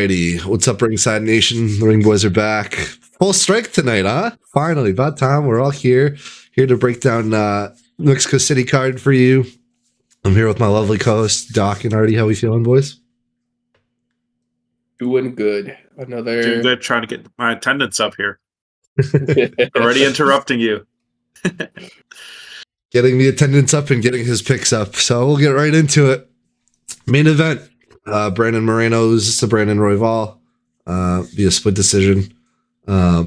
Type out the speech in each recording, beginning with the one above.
Alrighty, what's up, Ringside Nation? The Ring Boys are back. Full strength tonight, huh? Finally, about time. We're all here to break down Mexico City card for you. I'm here with my lovely co-host Doc and Artie. How we feeling, boys? Doing good. Doing good. Trying to get my attendance up here. Already interrupting you. Getting the attendance up and getting his picks up. So we'll get right into it. Main event. Brandon Moreno loses to Brandon Royval via split decision.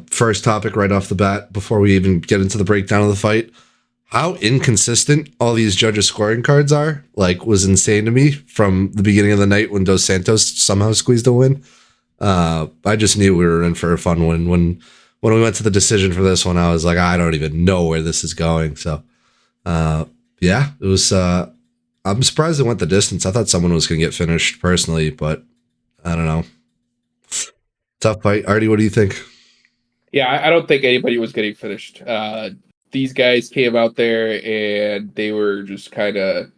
First topic right off the bat before we even get into the breakdown of the fight. How inconsistent all these judges' scoring cards are, was insane to me from the beginning of the night when Dos Santos somehow squeezed a win. I just knew we were in for a fun win. When we went to the decision for this one, I was like, I don't even know where this is going. So, it was... I'm surprised it went the distance. I thought someone was going to get finished personally, but I don't know. Tough fight. Artie, what do you think? Yeah, I don't think anybody was getting finished. These guys came out there and they were just kind of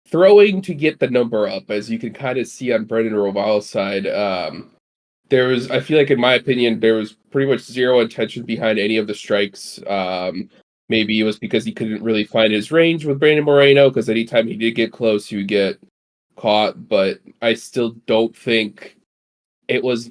throwing to get the number up, as you can kind of see on Brendan Roval's side. I feel like, in my opinion, there was pretty much zero intention behind any of the strikes. Maybe it was because he couldn't really find his range with Brandon Moreno, because anytime he did get close, he would get caught. But I still don't think it was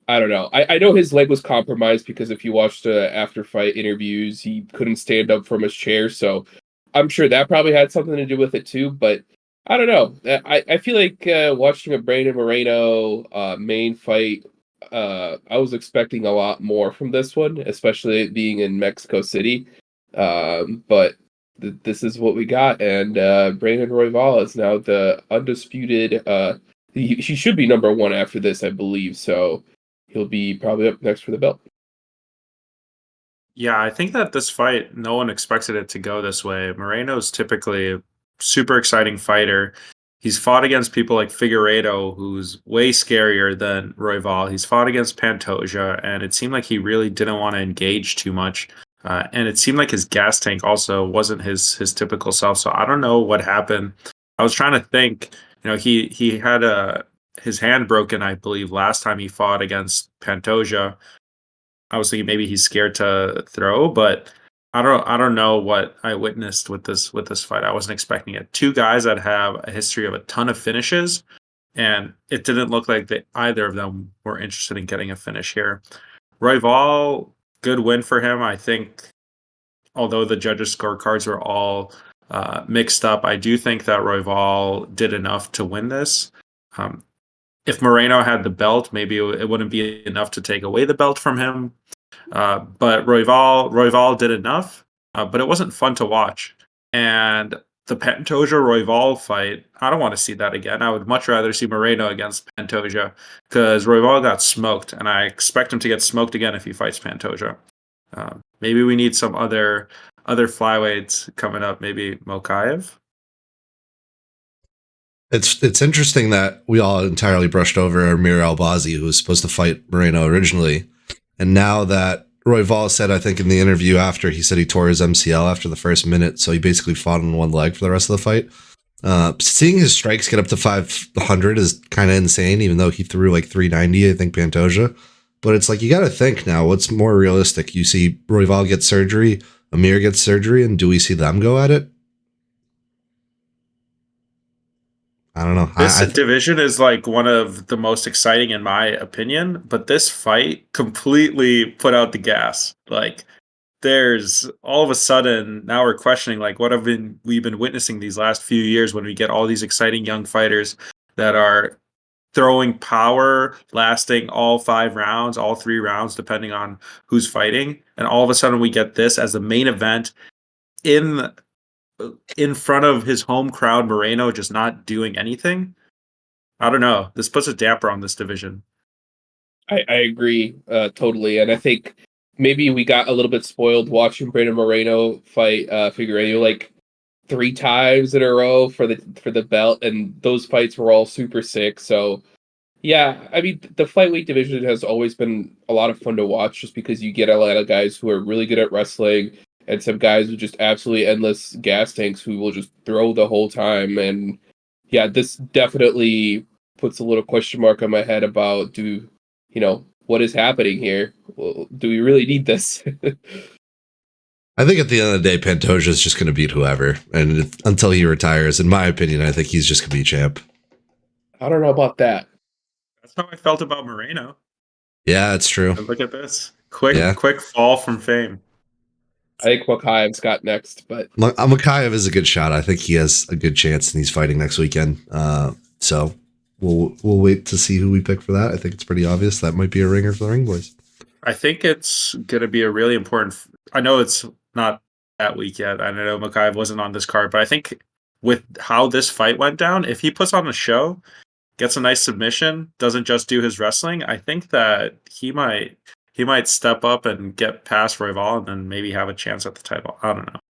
I don't know. I know his leg was compromised because if you watched the after fight interviews, he couldn't stand up from his chair. So I'm sure that probably had something to do with it too. But I don't know. I feel like watching a Brandon Moreno main fight, I was expecting a lot more from this one, especially being in Mexico City. But this is what we got, and Brandon Royval is now the undisputed. He should be number one after this, I believe. So he'll be probably up next for the belt. Yeah, I think that this fight, no one expected it to go this way. Moreno's typically a super exciting fighter. He's fought against people like Figueiredo, who's way scarier than Royval. He's fought against Pantoja, and it seemed like he really didn't want to engage too much. And it seemed like his gas tank also wasn't his typical self. So I don't know what happened. I was trying to think. He had his hand broken, I believe, last time he fought against Pantoja. I was thinking maybe he's scared to throw, but I don't know what I witnessed with this fight. I wasn't expecting it. Two guys that have a history of a ton of finishes, and it didn't look like either of them were interested in getting a finish here. Royval, good win for him. I think, although the judges' scorecards were all mixed up, I do think that Royval did enough to win this. If Moreno had the belt, maybe it wouldn't be enough to take away the belt from him. But Royval did enough, but it wasn't fun to watch. And the Pantoja-Royval fight, I don't want to see that again. I would much rather see Moreno against Pantoja, because Royval got smoked, and I expect him to get smoked again if he fights Pantoja. Maybe we need some other flyweights coming up, maybe Mokaev. It's interesting that we all entirely brushed over Amir Albazi, who was supposed to fight Moreno originally. And now that Royval said, I think in the interview after, he said he tore his MCL after the first minute, so he basically fought on one leg for the rest of the fight. Seeing his strikes get up to 500 is kind of insane, even though he threw 390, I think, Pantoja. But it's you got to think now, what's more realistic? You see Royval get surgery, Amir gets surgery, and do we see them go at it? I don't know. This division is one of the most exciting in my opinion, but this fight completely put out the gas. There's all of a sudden now we're questioning what have we've been witnessing these last few years when we get all these exciting young fighters that are throwing power, lasting all 5 rounds, all 3 rounds, depending on who's fighting, and all of a sudden we get this as the main event in front of his home crowd, Moreno just not doing anything. I don't know. This puts a damper on this division. I agree totally, and I think maybe we got a little bit spoiled watching Brandon Moreno fight Figueiredo 3 times in a row for the belt, and those fights were all super sick. So yeah, I mean, the flyweight division has always been a lot of fun to watch, just because you get a lot of guys who are really good at wrestling, and some guys with just absolutely endless gas tanks who will just throw the whole time. And yeah, this definitely puts a little question mark on my head about what is happening here? Well, do we really need this? I think at the end of the day, Pantoja is just going to beat whoever, and until he retires, in my opinion, I think he's just going to be champ. I don't know about that. That's how I felt about Moreno. Yeah, it's true. And look at this quick fall from fame. I think Makhaev's got next, but Makhaev is a good shot. I think he has a good chance, and he's fighting next weekend. So we'll wait to see who we pick for that. I think it's pretty obvious that might be a ringer for the Ring Boys. I think it's going to be a really important. I know it's not that week yet. I know Makhaev wasn't on this card, but I think with how this fight went down, if he puts on a show, gets a nice submission, doesn't just do his wrestling, I think that he might step up and get past Royval and then maybe have a chance at the title. I don't know.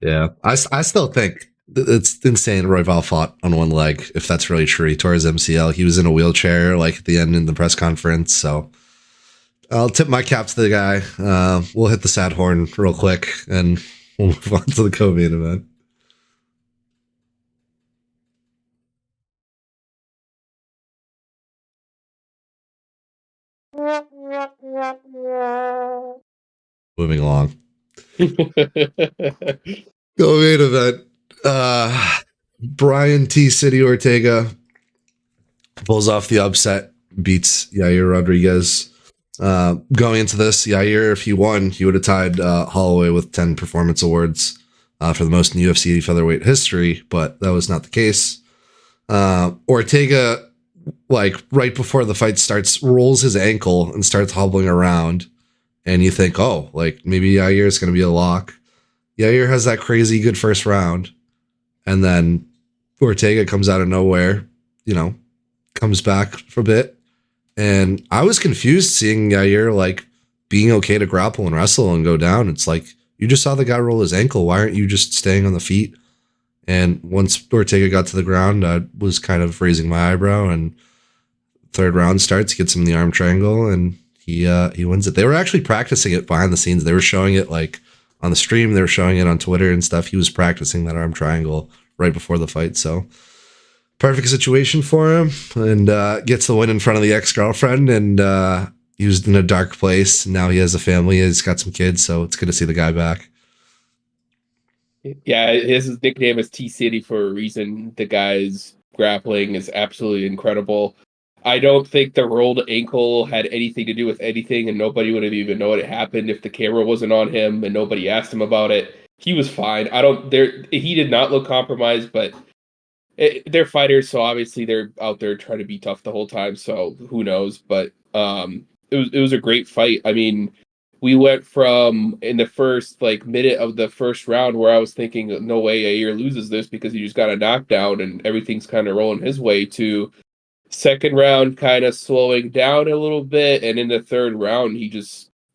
Yeah, I still think it's insane. Royval fought on one leg. If that's really true, he tore his MCL. He was in a wheelchair like at the end in the press conference. So I'll tip my cap to the guy. We'll hit the sad horn real quick and we'll move on to the co-main event. Moving along. Co-main event. Brian T. City Ortega pulls off the upset, beats Yair Rodriguez. Going into this, Yair, if he won, he would have tied Holloway with 10 performance awards for the most in UFC featherweight history, but that was not the case. Ortega, like right before the fight starts, rolls his ankle and starts hobbling around, and you think, oh, like maybe Yair is going to be a lock. Yair has that crazy good first round, and then Ortega comes out of nowhere, comes back for a bit. And I was confused seeing Yair like being okay to grapple and wrestle and go down. It's like, you just saw the guy roll his ankle. Why aren't you just staying on the feet? And once Ortega got to the ground, I was kind of raising my eyebrow, and third round starts, gets him in the arm triangle, and he wins it. They were actually practicing it behind the scenes. They were showing it like on the stream. They were showing it on Twitter and stuff. He was practicing that arm triangle right before the fight. So perfect situation for him, and gets the win in front of the ex-girlfriend, and he was in a dark place. Now he has a family. He's got some kids, so it's good to see the guy back. Yeah, his nickname is T-City for a reason. The guy's grappling is absolutely incredible. I don't think the rolled ankle had anything to do with anything, and nobody would have even known it happened if the camera wasn't on him and nobody asked him about it. He was fine. He did not look compromised, but they're fighters, so obviously they're out there trying to be tough the whole time. So who knows? But it was a great fight. I mean, we went from in the first minute of the first round where I was thinking, no way Yair loses this because he just got a knockdown and everything's kind of rolling his way, to second round kind of slowing down a little bit, and in the third round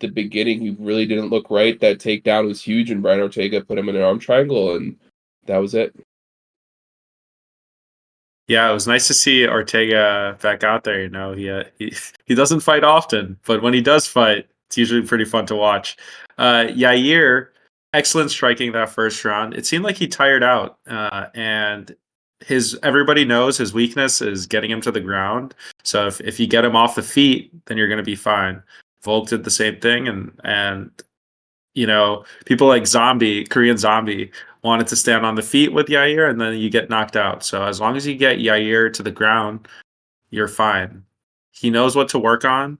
the beginning he really didn't look right. That takedown was huge, and Brian Ortega put him in an arm triangle, and that was it. Yeah, it was nice to see Ortega back out there. He doesn't fight often, but when he does fight, it's usually pretty fun to watch. Yair, excellent striking that first round. It seemed like he tired out, and everybody knows his weakness is getting him to the ground. So if you get him off the feet, then you're going to be fine. Volk did the same thing, and people like Korean Zombie, wanted to stand on the feet with Yair, and then you get knocked out. So as long as you get Yair to the ground, you're fine. He knows what to work on,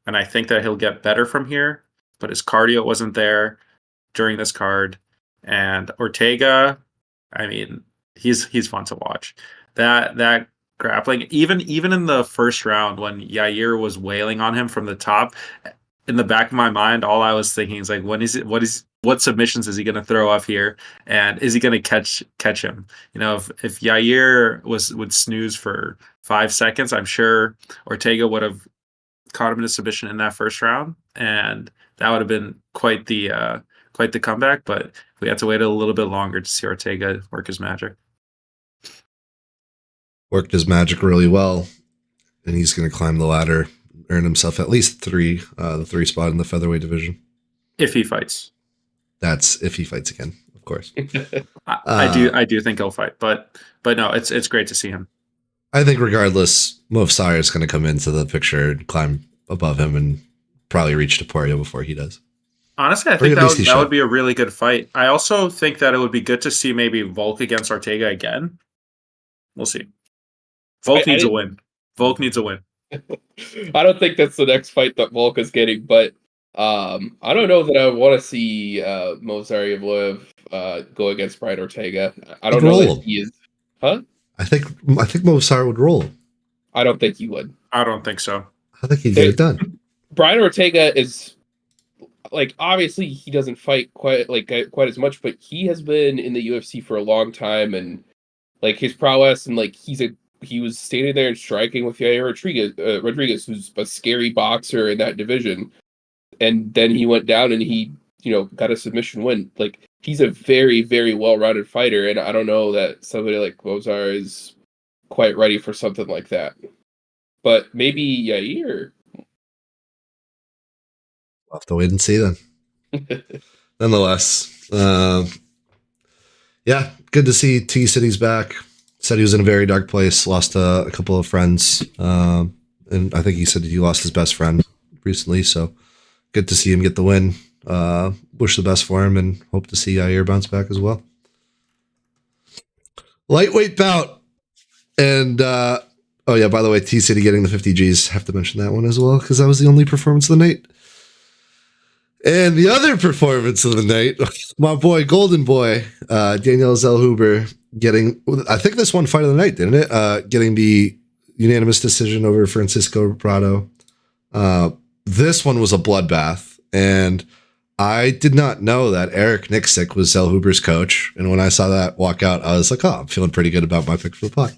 and I think that he'll get better from here. But his cardio wasn't there during this card. And Ortega, I mean, he's fun to watch. That grappling, even in the first round when Yair was wailing on him from the top, in the back of my mind, all I was thinking is like, what submissions is he going to throw off here, and is he going to catch him? If Yair would snooze for 5 seconds, I'm sure Ortega would have caught him in a submission in that first round, and that would have been quite the comeback. But we had to wait a little bit longer to see Ortega work his magic. Worked his magic really well, and he's going to climb the ladder, earn himself at least the 3 spot in the featherweight division. If he fights. That's if he fights again, of course. I do think he'll fight, but no, it's great to see him. I think regardless, Movsar is going to come into the picture and climb above him and probably reach Taporio before he does. Honestly, I Or think at least he that would should. be a really good fight. I also think that it would be good to see maybe Volk against Ortega again. We'll see. Volk I needs a didn't. win. Volk needs a win. I don't think that's the next fight that Volk is getting, but I don't know that I want to see Movsar Evloev go against Brian Ortega. I He'd don't know roll that him. he is. Huh? I think Movsar would roll him. I don't think he would. I don't think so. I think he'd get it done. Brian Ortega is like, obviously he doesn't fight quite as much, but he has been in the UFC for a long time, and like his prowess, and like he was standing there and striking with Yair Rodriguez, who's a scary boxer in that division, and then he went down and he got a submission win. Like, he's a very, very well-rounded fighter, and I don't know that somebody like Movsar is quite ready for something like that. But maybe Yair. We'll have to wait and see then. Nonetheless, yeah, good to see T City's back. Said he was in a very dark place, lost a couple of friends, and I think he said he lost his best friend recently. So good to see him get the win. Wish the best for him, and hope to see Yair bounce back as well. Lightweight bout, and oh yeah, by the way, T City getting the 50 Gs. Have to mention that one as well because that was the only performance of the night. And the other performance of the night, my boy, Golden Boy, Daniel Zellhuber, getting, I think this one fight of the night, didn't it? Getting the unanimous decision over Francisco Prado. This one was a bloodbath, and I did not know that Eric Nixick was Zellhuber's coach. And when I saw that walk out, I was like, oh, I'm feeling pretty good about my pick for the pot.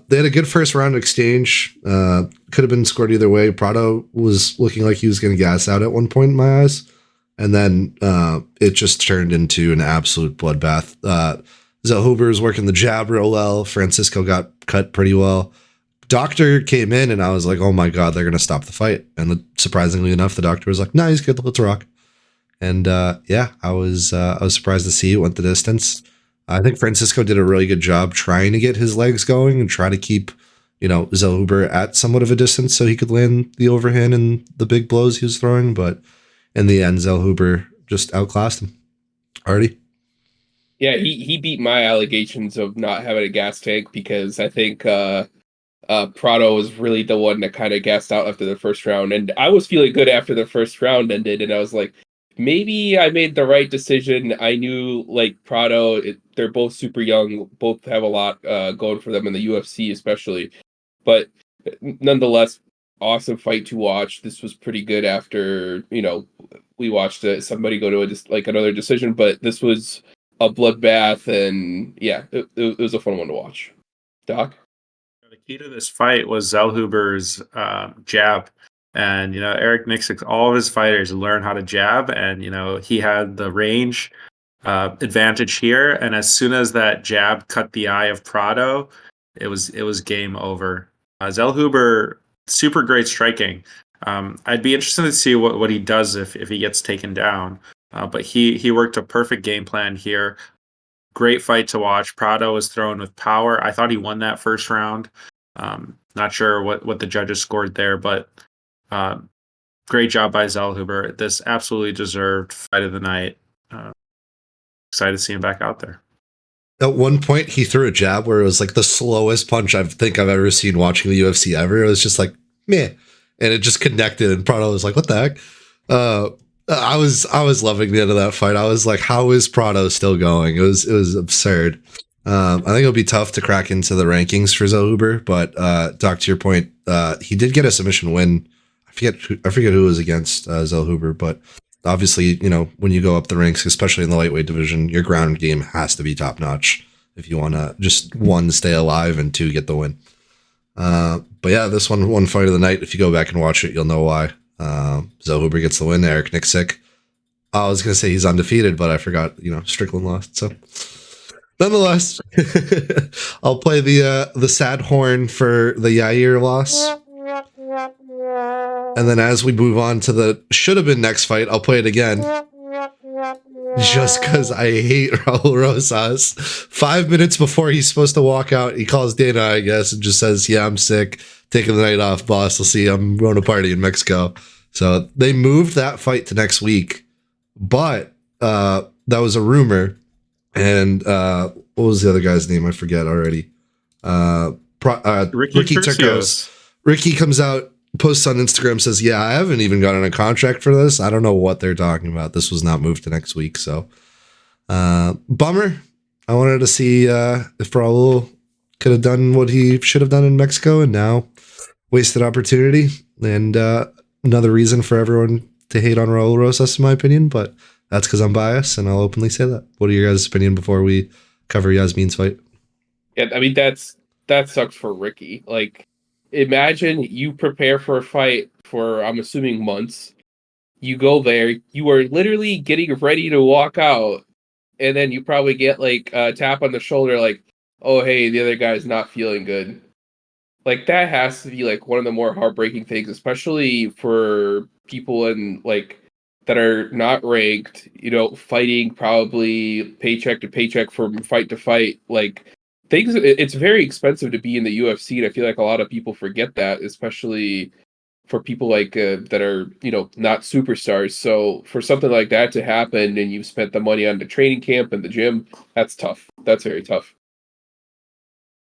They had a good first round exchange. Could have been scored either way. Prado was looking like he was going to gas out at one point in my eyes. And then it just turned into an absolute bloodbath. Zellhuber was working the jab real well. Francisco got cut pretty well. Doctor came in and I was like, oh my God, they're going to stop the fight. And surprisingly enough, the doctor was like, no, he's good. Let's rock. And yeah, I was surprised to see it went the distance. I think Francisco did a really good job trying to get his legs going and try to keep, Zellhuber at somewhat of a distance so he could land the overhand and the big blows he was throwing. But in the end, Zellhuber just outclassed him. Artie? Yeah, he beat my allegations of not having a gas tank, because I think Prado was really the one that kind of gassed out after the first round. And I was feeling good after the first round ended, and I was like, maybe I made the right decision. I knew, like, Prado, they're both super young, both have a lot going for them in the UFC especially. But nonetheless, awesome fight to watch. This was pretty good after, we watched somebody go to another decision, but this was a bloodbath, and yeah, it was a fun one to watch. Doc? The key to this fight was Zellhuber's jab. And, Eric Nixick, all of his fighters learn how to jab, and, he had the range advantage here. And as soon as that jab cut the eye of Prado, it was game over. Zellhuber, super great striking. I'd be interested to see what he does if he gets taken down. But he worked a perfect game plan here. Great fight to watch. Prado was thrown with power. I thought he won that first round. Not sure what the judges scored there, but great job by Zellhuber. This absolutely deserved fight of the night. Excited to see him back out there. At one point, he threw a jab where it was like the slowest punch I think I've ever seen watching the UFC ever. It was just like, meh. And it just connected, and Prado was like, what the heck? I was loving the end of that fight. I was like, how is Prado still going? It was absurd. I think it'll be tough to crack into the rankings for Zellhuber, but Doc, to your point, he did get a submission win. I forget who it was against Zellhuber, but obviously, when you go up the ranks, especially in the lightweight division, your ground game has to be top notch if you want to just, one, stay alive, and two, get the win. But yeah, this one fight of the night, if you go back and watch it, you'll know why. Zellhuber gets the win. Eric Nixick, I was going to say he's undefeated, but I forgot, Strickland lost. So nonetheless, I'll play the sad horn for the Yair loss. And then as we move on to the should have been next fight, I'll play it again. just because I hate Raul Rosas. 5 minutes before he's supposed to walk out, he calls Dana, I guess, and just says, "Yeah, I'm sick. Taking the night off, boss. We'll see. I'm going to party in Mexico." So they moved that fight to next week, but that was a rumor. And what was the other guy's name? I forget already. Ricky Turcos. Ricky comes out, posts on Instagram, says, "Yeah, I haven't even gotten a contract for this. I don't know what they're talking about. This was not moved to next week." So, bummer. I wanted to see if Raul could have done what he should have done in Mexico, and now wasted opportunity. And another reason for everyone to hate on Raul Rosas, in my opinion, but that's because I'm biased, and I'll openly say that. What are your guys' opinion before we cover Yasmin's fight? Yeah, I mean that sucks for Ricky. Like, imagine you prepare for a fight for, I'm assuming, months. You go there, you are literally getting ready to walk out, and then you probably get like a tap on the shoulder, like, "Oh, hey, the other guy's not feeling good." Like, that has to be like one of the more heartbreaking things, especially for people in like that are not ranked, fighting probably paycheck to paycheck from fight to fight. Like, it's very expensive to be in the UFC, and I feel like a lot of people forget that, especially for people like that are not superstars. So for something like that to happen, and you've spent the money on the training camp and the gym, that's tough. That's very tough.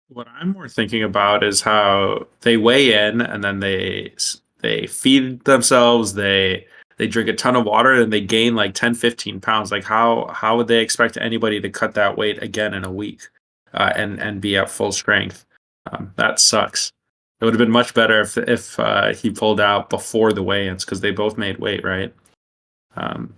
What I'm more thinking about is how they weigh in and then they feed themselves, they drink a ton of water and they gain like 10, 15 pounds. Like how would they expect anybody to cut that weight again in a week and be at full strength? That sucks. It would have been much better if he pulled out before the weigh-ins because they both made weight, right? Um,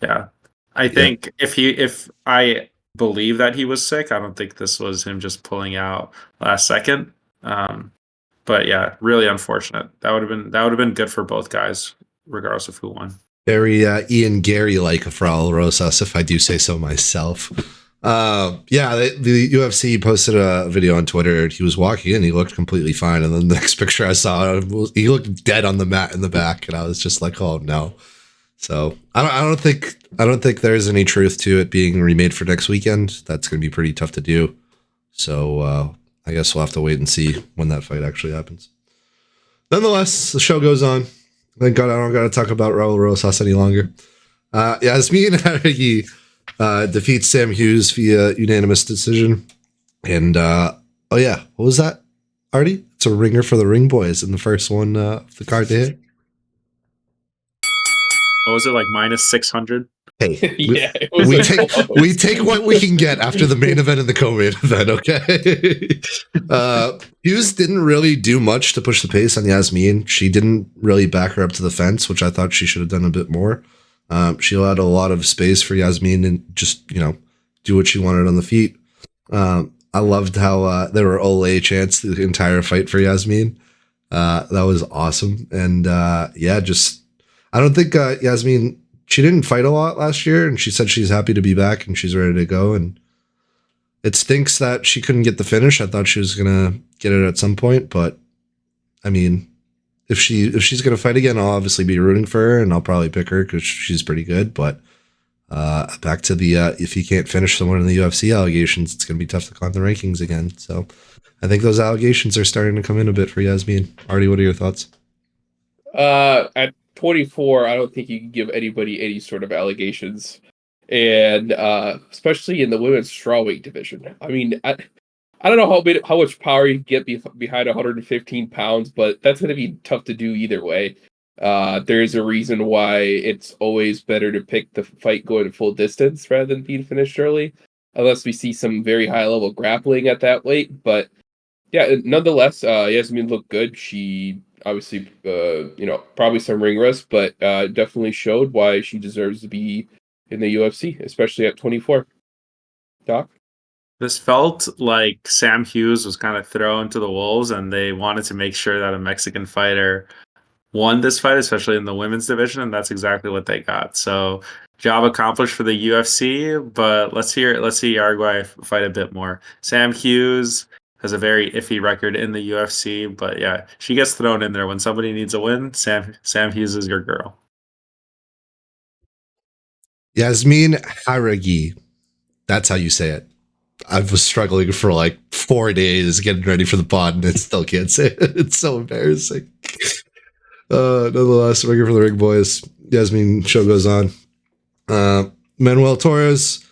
yeah. I think if I believe that he was sick, I don't think this was him just pulling out last second. But yeah, really unfortunate. That would have been good for both guys, regardless of who won. Very Ian Gary like Raul Rosas, if I do say so myself. Yeah, the UFC posted a video on Twitter. He was walking in, he looked completely fine, and then the next picture I saw, he looked dead on the mat in the back, and I was just like, "Oh no." So I don't think there's any truth to it being remade for next weekend. That's going to be pretty tough to do. So I guess we'll have to wait and see when that fight actually happens. Nonetheless, the show goes on. Thank God I don't got to talk about Raul Rosas any longer. Yasmin Jauregui defeats Sam Hughes via unanimous decision. And oh yeah, what was that, Artie? It's a ringer for the Ring Boys in the first one, the card to hit. What was it, like -600? Hey, Yeah, we take what we can get after the main event and the co-main event, okay? Hughes didn't really do much to push the pace on Yasmin. She didn't really back her up to the fence, which I thought she should have done a bit more. She allowed a lot of space for Yasmin and just, do what she wanted on the feet. I loved how there were Olay chants the entire fight for Yasmin. That was awesome. And I don't think Yasmin, she didn't fight a lot last year, and she said she's happy to be back and she's ready to go. And it stinks that she couldn't get the finish. I thought she was gonna get it at some point, but I mean, if she's gonna fight again, I'll obviously be rooting for her, and I'll probably pick her because she's pretty good. But back to the if you can't finish someone in the UFC allegations, it's gonna be tough to climb the rankings again. So I think those allegations are starting to come in a bit for Yasmin. Artie, what are your thoughts? At 24, I don't think you can give anybody any sort of allegations, and especially in the women's strawweight division. I mean, I don't know how much power you get behind 115 pounds, but that's going to be tough to do either way. There's a reason why it's always better to pick the fight going full distance rather than being finished early, unless we see some very high level grappling at that weight. But yeah, nonetheless, Yasmin looked good. She obviously, probably some ring rust, but definitely showed why she deserves to be in the UFC, especially at 24. Doc? This felt like Sam Hughes was kind of thrown to the wolves, and they wanted to make sure that a Mexican fighter won this fight, especially in the women's division, and that's exactly what they got. So, job accomplished for the UFC. But let's see Arguay fight a bit more. Sam Hughes has a very iffy record in the UFC, but yeah, she gets thrown in there when somebody needs a win. Sam Hughes is your girl. Yasmin Haragi. That's how you say it. I was struggling for like 4 days getting ready for the pod, and I still can't say it. It's so embarrassing. Nonetheless, working for the Ring Boys. Yasmin show goes on. Manuel Torres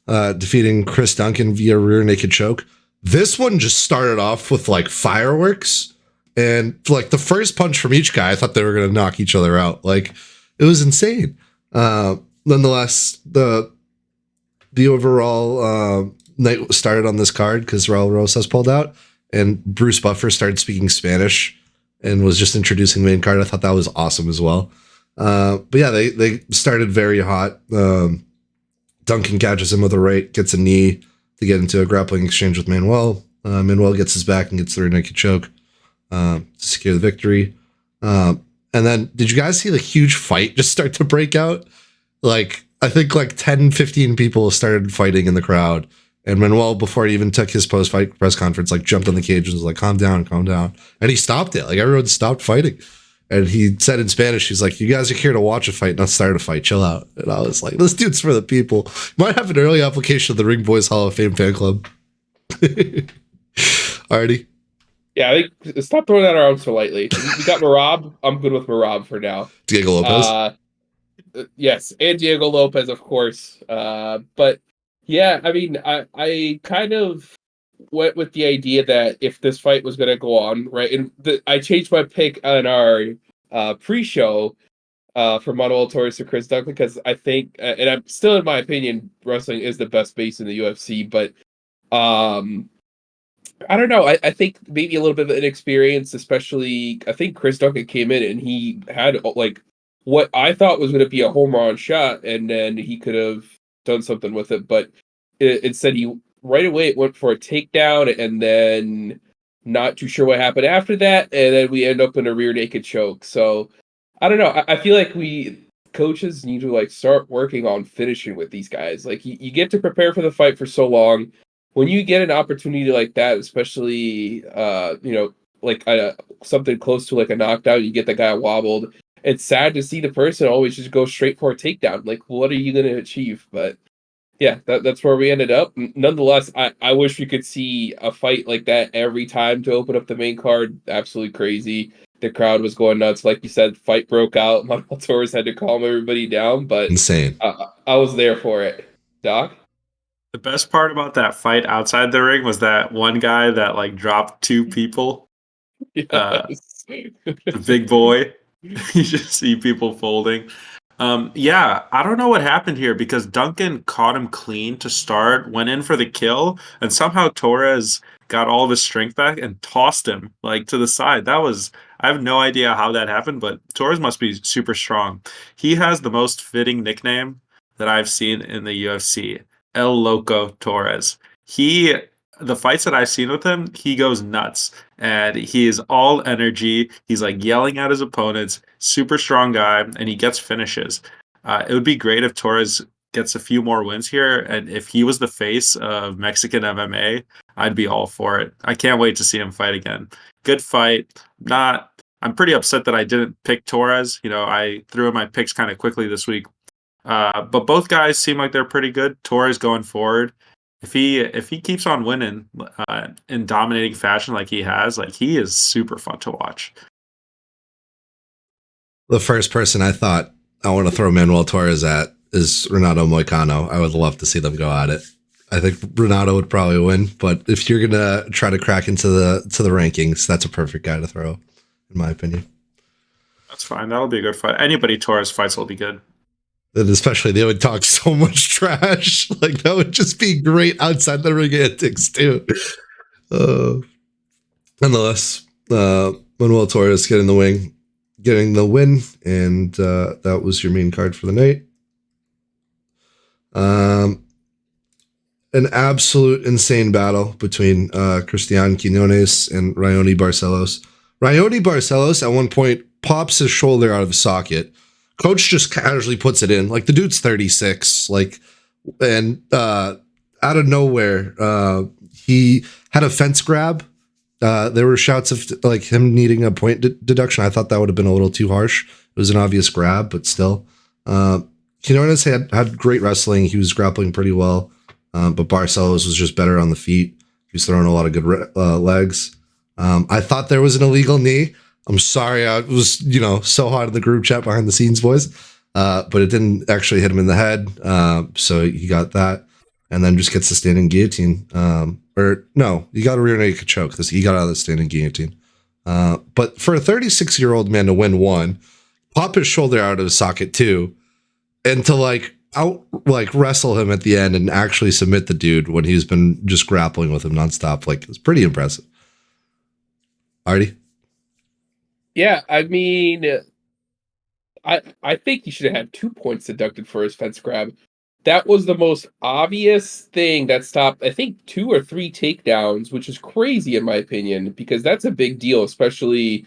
defeating Chris Duncan via rear naked choke. This one just started off with like fireworks, and like the first punch from each guy, I thought they were going to knock each other out. Like it was insane. Nonetheless, the overall night started on this card because Raul Rosas pulled out, and Bruce Buffer started speaking Spanish and was just introducing the main card. I thought that was awesome as well. But yeah, they started very hot. Duncan catches him with a right, gets a knee to get into a grappling exchange with Manuel. Manuel gets his back and gets the rear naked choke to secure the victory. And then, did you guys see the huge fight just start to break out? Like, I think like 10, 15 people started fighting in the crowd. And Manuel, before he even took his post-fight press conference, like jumped on the cage and was like, calm down, calm down. And he stopped it. Like, everyone stopped fighting. And he said in Spanish, he's like, you guys are here to watch a fight, not start a fight. Chill out. And I was like, this dude's for the people. Might have an early application of the Ring Boys Hall of Fame fan club. Alrighty. Yeah, I think stop throwing that around so lightly. We got Marab. I'm good with Marab for now. Diego Lopez. Yes, and Diego Lopez, of course. But yeah, I mean, I kind of went with the idea that if this fight was going to go on, right, and I changed my pick on our pre-show from Manuel Torres to Chris Duncan because I think, and I'm still in my opinion, wrestling is the best base in the UFC, but I don't know. I think maybe a little bit of inexperience, especially. I think Chris Duncan came in and he had like what I thought was going to be a home run shot, and then he could have done something with it, but instead he right away went for a takedown, and then not too sure what happened after that, and then we end up in a rear naked choke. So I don't know. I feel like we coaches need to like start working on finishing with these guys. Like you get to prepare for the fight for so long. When you get an opportunity like that, especially like something close to like a knockdown, you get the guy wobbled. It's sad to see the person always just go straight for a takedown. Like, what are you going to achieve? But yeah, that's where we ended up. Nonetheless, I wish we could see a fight like that every time to open up the main card. Absolutely crazy. The crowd was going nuts. Like you said, fight broke out. Manuel Torres had to calm everybody down, but Insane. I was there for it. Doc? The best part about that fight outside the ring was that one guy that like dropped two people. Yes. The big boy. You just see people folding. Yeah, I don't know what happened here because Duncan caught him clean to start, went in for the kill, and somehow Torres got all of his strength back and tossed him like to the side. I have no idea how that happened, but Torres must be super strong. He has the most fitting nickname that I've seen in the UFC, El Loco Torres. The fights that I've seen with him, he goes nuts and he is all energy. He's like yelling at his opponents, super strong guy, and he gets finishes. It would be great if Torres gets a few more wins here. And if he was the face of Mexican MMA, I'd be all for it. I can't wait to see him fight again. Good fight. I'm pretty upset that I didn't pick Torres. I threw in my picks kind of quickly this week. But both guys seem like they're pretty good. Torres going forward. If he keeps on winning in dominating fashion like he has, like he is super fun to watch. The first person I thought I want to throw Manuel Torres at is Renato Moicano. I would love to see them go at it. I think Renato would probably win, but if you're gonna try to crack into the rankings, that's a perfect guy to throw, in my opinion. That's fine. That'll be a good fight. Anybody Torres fights will be good. And especially they would talk so much trash. Like that would just be great outside the ring antics too. Nonetheless, Manuel Torres getting the win, and that was your main card for the night. An absolute insane battle between Cristian Quinones and Raoni Barcelos. Raoni Barcelos at one point pops his shoulder out of the socket. Coach just casually puts it in. Like the dude's 36. Like, and out of nowhere, he had a fence grab. There were shouts of like him needing a point deduction. I thought that would have been a little too harsh. It was an obvious grab, but still, Quinones had great wrestling. He was grappling pretty well, but Barcelos was just better on the feet. He was throwing a lot of good legs. I thought there was an illegal knee. I'm sorry, I was so hot in the group chat behind the scenes, boys, but it didn't actually hit him in the head. So he got that, and then just gets the standing guillotine. Or no, he got a rear naked choke because he got out of the standing guillotine. But for a 36-year-old man to win one, pop his shoulder out of his socket too, and to wrestle him at the end and actually submit the dude when he's been just grappling with him nonstop, it's pretty impressive. Artie? Yeah, I mean, I think he should have had 2 points deducted for his fence grab. That was the most obvious thing that stopped, I think, 2 or 3 takedowns, which is crazy in my opinion, because that's a big deal, especially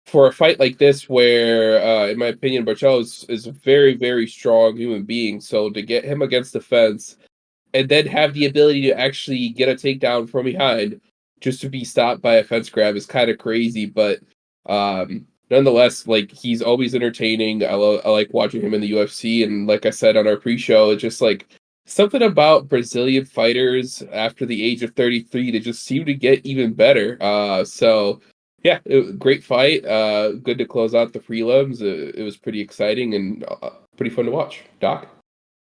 for a fight like this where, in my opinion, Barcelos is a very, very strong human being. So to get him against the fence and then have the ability to actually get a takedown from behind just to be stopped by a fence grab is kind of crazy. But nonetheless, he's always entertaining. I like watching him in the UFC. And like I said on our pre-show, it's just something about Brazilian fighters after the age of 33, they just seem to get even better. Yeah, great fight. Good to close out the prelims. It was pretty exciting and pretty fun to watch. Doc?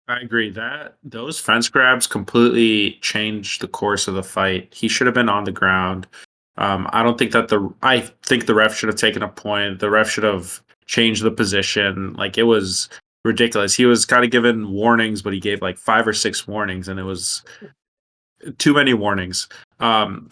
I agree that those fence grabs completely changed the course of the fight. He should have been on the ground. I don't think that I think the ref should have taken a point. The ref should have changed the position. It was ridiculous. He was kind of given warnings, but he gave 5 or 6 warnings, and it was too many warnings.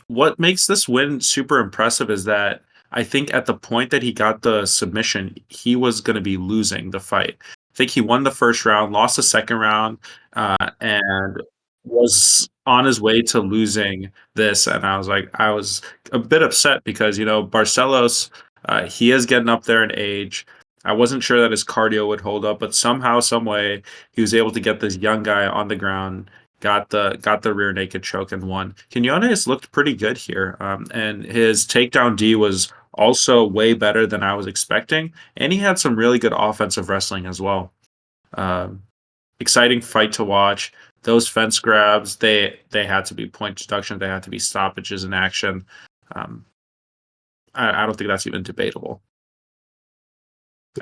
What makes this win super impressive is that I think at the point that he got the submission, he was going to be losing the fight. I think he won the first round, lost the second round, and was on his way to losing this. And I was a bit upset because, Barcelos, he is getting up there in age. I wasn't sure that his cardio would hold up, but somehow, some way, he was able to get this young guy on the ground, got the rear naked choke and won. Quinones looked pretty good here, and his takedown D was also way better than I was expecting, and he had some really good offensive wrestling as well. Exciting fight to watch. Those fence grabs, they had to be point deduction. They had to be stoppages in action. I don't think that's even debatable.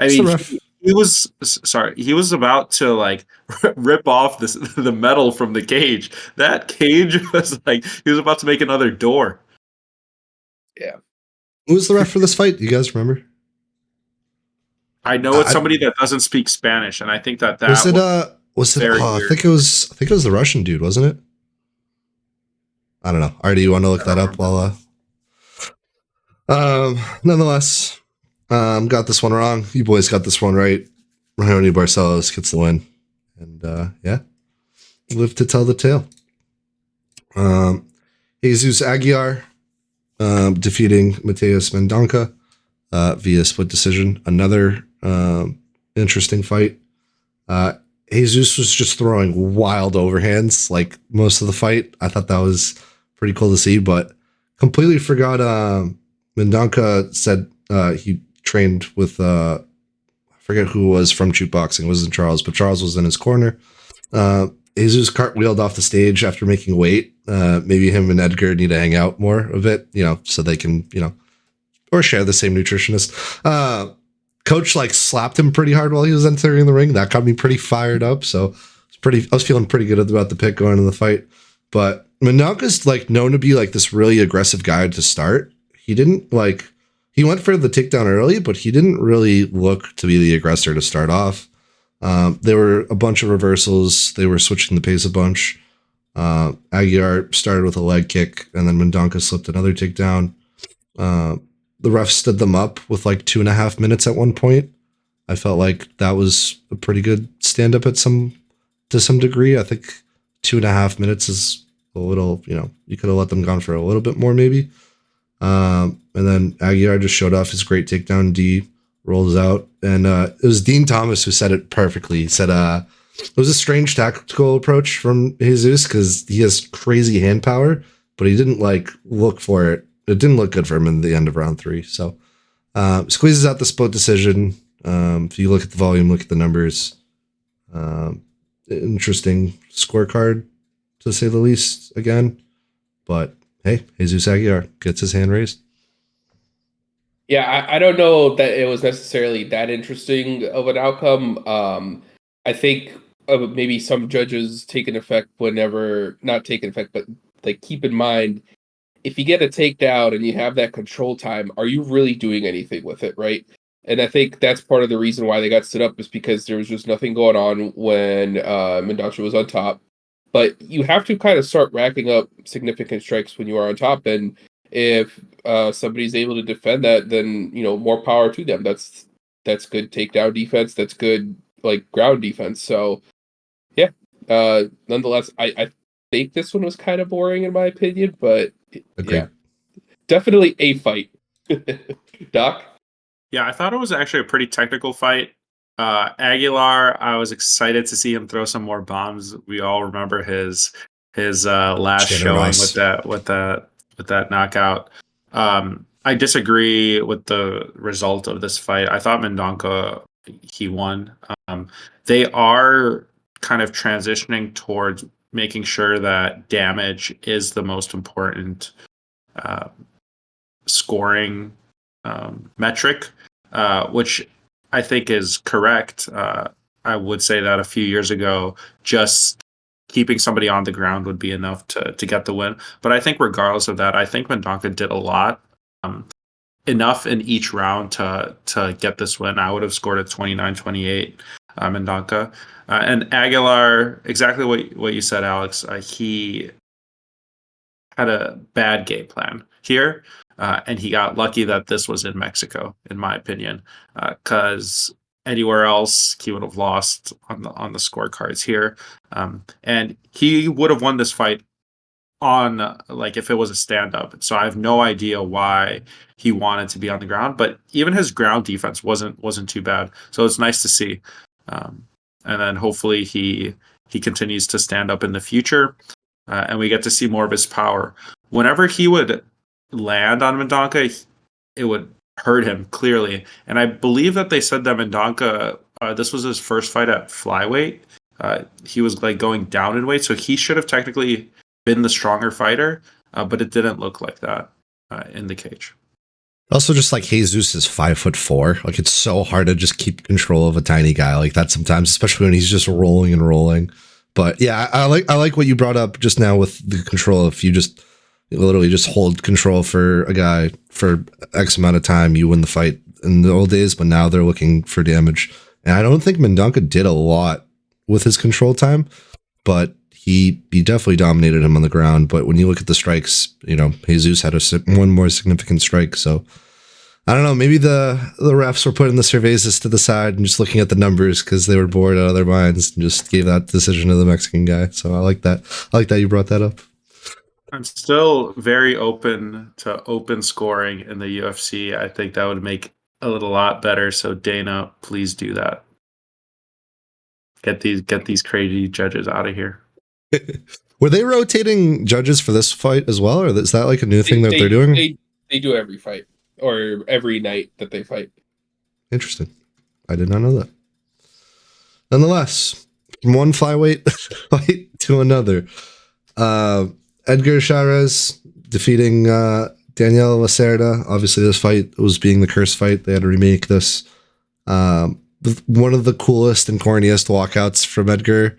He was about to rip off the metal from the cage. That cage was he was about to make another door. Yeah. Who was the ref for this fight? Do you guys remember? I know it's somebody that doesn't speak Spanish, and I think that was it. I think it was the Russian dude, wasn't it? I don't know. Artie, you want to look that up while nonetheless, got this one wrong. You boys got this one right. Raoni Barcelos gets the win. And yeah, live to tell the tale. Jesus Aguiar defeating Mateus Mendonca via split decision. Another interesting fight. Jesus was just throwing wild overhands most of the fight. I thought that was pretty cool to see, but completely forgot Mendonca said he trained with I forget who it was from Shoot Boxing. It wasn't Charles, but Charles was in his corner. Jesus cartwheeled off the stage after making weight. Maybe him and Edgar need to hang out more of it, so they can, or share the same nutritionist. Coach slapped him pretty hard while he was entering the ring. That got me pretty fired up. So I was feeling pretty good about the pick going into the fight. But Mendonca's known to be this really aggressive guy to start. He didn't he went for the takedown early, but he didn't really look to be the aggressor to start off. There were a bunch of reversals. They were switching the pace a bunch. Aguiar started with a leg kick, and then Mendonca slipped another takedown. The ref stood them up with 2.5 minutes at one point. I felt like that was a pretty good stand up to some degree. I think 2.5 minutes is a little, you could have let them gone for a little bit more maybe. And then Aguiar just showed off his great takedown D, rolls out. And it was Dean Thomas who said it perfectly. He said it was a strange tactical approach from Jesus because he has crazy hand power, but he didn't look for it. It didn't look good for him in the end of round 3. So squeezes out the split decision. If you look at the volume, look at the numbers. Interesting scorecard, to say the least, again. But hey, Jesus Aguilar gets his hand raised. Yeah, I don't know that it was necessarily that interesting of an outcome. I think maybe some judges take an effect whenever, not take an effect, but like keep in mind, if you get a takedown and you have that control time, are you really doing anything with it, right? And I think that's part of the reason why they got stood up is because there was just nothing going on when Mendoza was on top. But you have to kind of start racking up significant strikes when you are on top, and if somebody's able to defend that, then more power to them. That's good takedown defense. That's good like ground defense. So yeah, nonetheless, I think this one was kind of boring in my opinion, but yeah, Agreed. definitely a fight. Doc? Yeah, I thought it was actually a pretty technical fight. Aguilar, I was excited to see him throw some more bombs. We all remember his last showing Generous. with that knockout. I disagree with the result of this fight. I thought Mendonca he won. They are kind of transitioning towards making sure that damage is the most important uh, scoring metric, which I think is correct. I would say that a few years ago, just keeping somebody on the ground would be enough to get the win. But I think regardless of that, I think Mendonca did a lot. Enough in each round to get this win. I would have scored at 29-28, Mendonca. And Aguilar, exactly what you said, Alex. He had a bad game plan here, and he got lucky that this was in Mexico, in my opinion, because anywhere else he would have lost on the scorecards here, and he would have won this fight on like if it was a stand up. So I have no idea why he wanted to be on the ground, but even his ground defense wasn't too bad. So it's nice to see, and then hopefully he continues to stand up in the future, and we get to see more of his power. Whenever he would land on Mendonca, it would hurt him clearly. And I believe that they said that Mendonca, this was his first fight at flyweight. He was like going down in weight, so he should have technically been the stronger fighter, but it didn't look like that in the cage. Also, just like Jesus is 5'4", like it's so hard to just keep control of a tiny guy like that sometimes, especially when he's just rolling and rolling. But yeah, I like what you brought up just now with the control. If you just literally just hold control for a guy for X amount of time, you win the fight in the old days. But now they're looking for damage, and I don't think Mendonca did a lot with his control time, but he definitely dominated him on the ground. But when you look at the strikes, Jesus had one more significant strike. So I don't know. Maybe the refs were putting the Cervezas to the side and just looking at the numbers because they were bored out of their minds and just gave that decision to the Mexican guy. So I like that. I like that you brought that up. I'm still very open to open scoring in the UFC. I think that would make a lot better. So Dana, please do that. Get these crazy judges out of here. Were they rotating judges for this fight as well, or is that like a new thing that they're doing? They do every fight or every night that they fight. Interesting. I did not know that. Nonetheless, from one flyweight fight to another, Edgar Chavez defeating Daniel Lacerda. Obviously, this fight was being the curse fight. They had to remake this. One of the coolest and corniest walkouts from Edgar.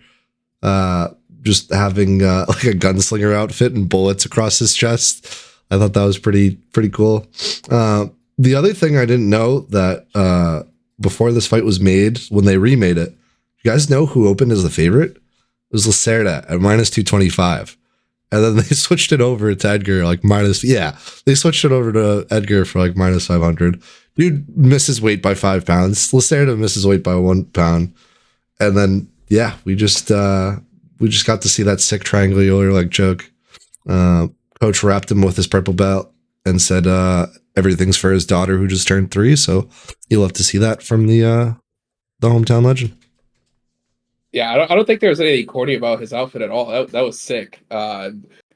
Just having like a gunslinger outfit and bullets across his chest. I thought that was pretty cool. The other thing I didn't know that before this fight was made, when they remade it, you guys know who opened as the favorite? It was Lacerda at -225. And then they switched it over to Edgar like they switched it over to Edgar for like -500. Dude misses weight by 5 pounds. Lacerda misses weight by 1 pound. And then we just got to see that sick triangular leg choke. Coach wrapped him with his purple belt and said everything's for his daughter who just turned 3. So you'll have to see that from the hometown legend. Yeah, I don't think there was anything corny about his outfit at all. That was sick.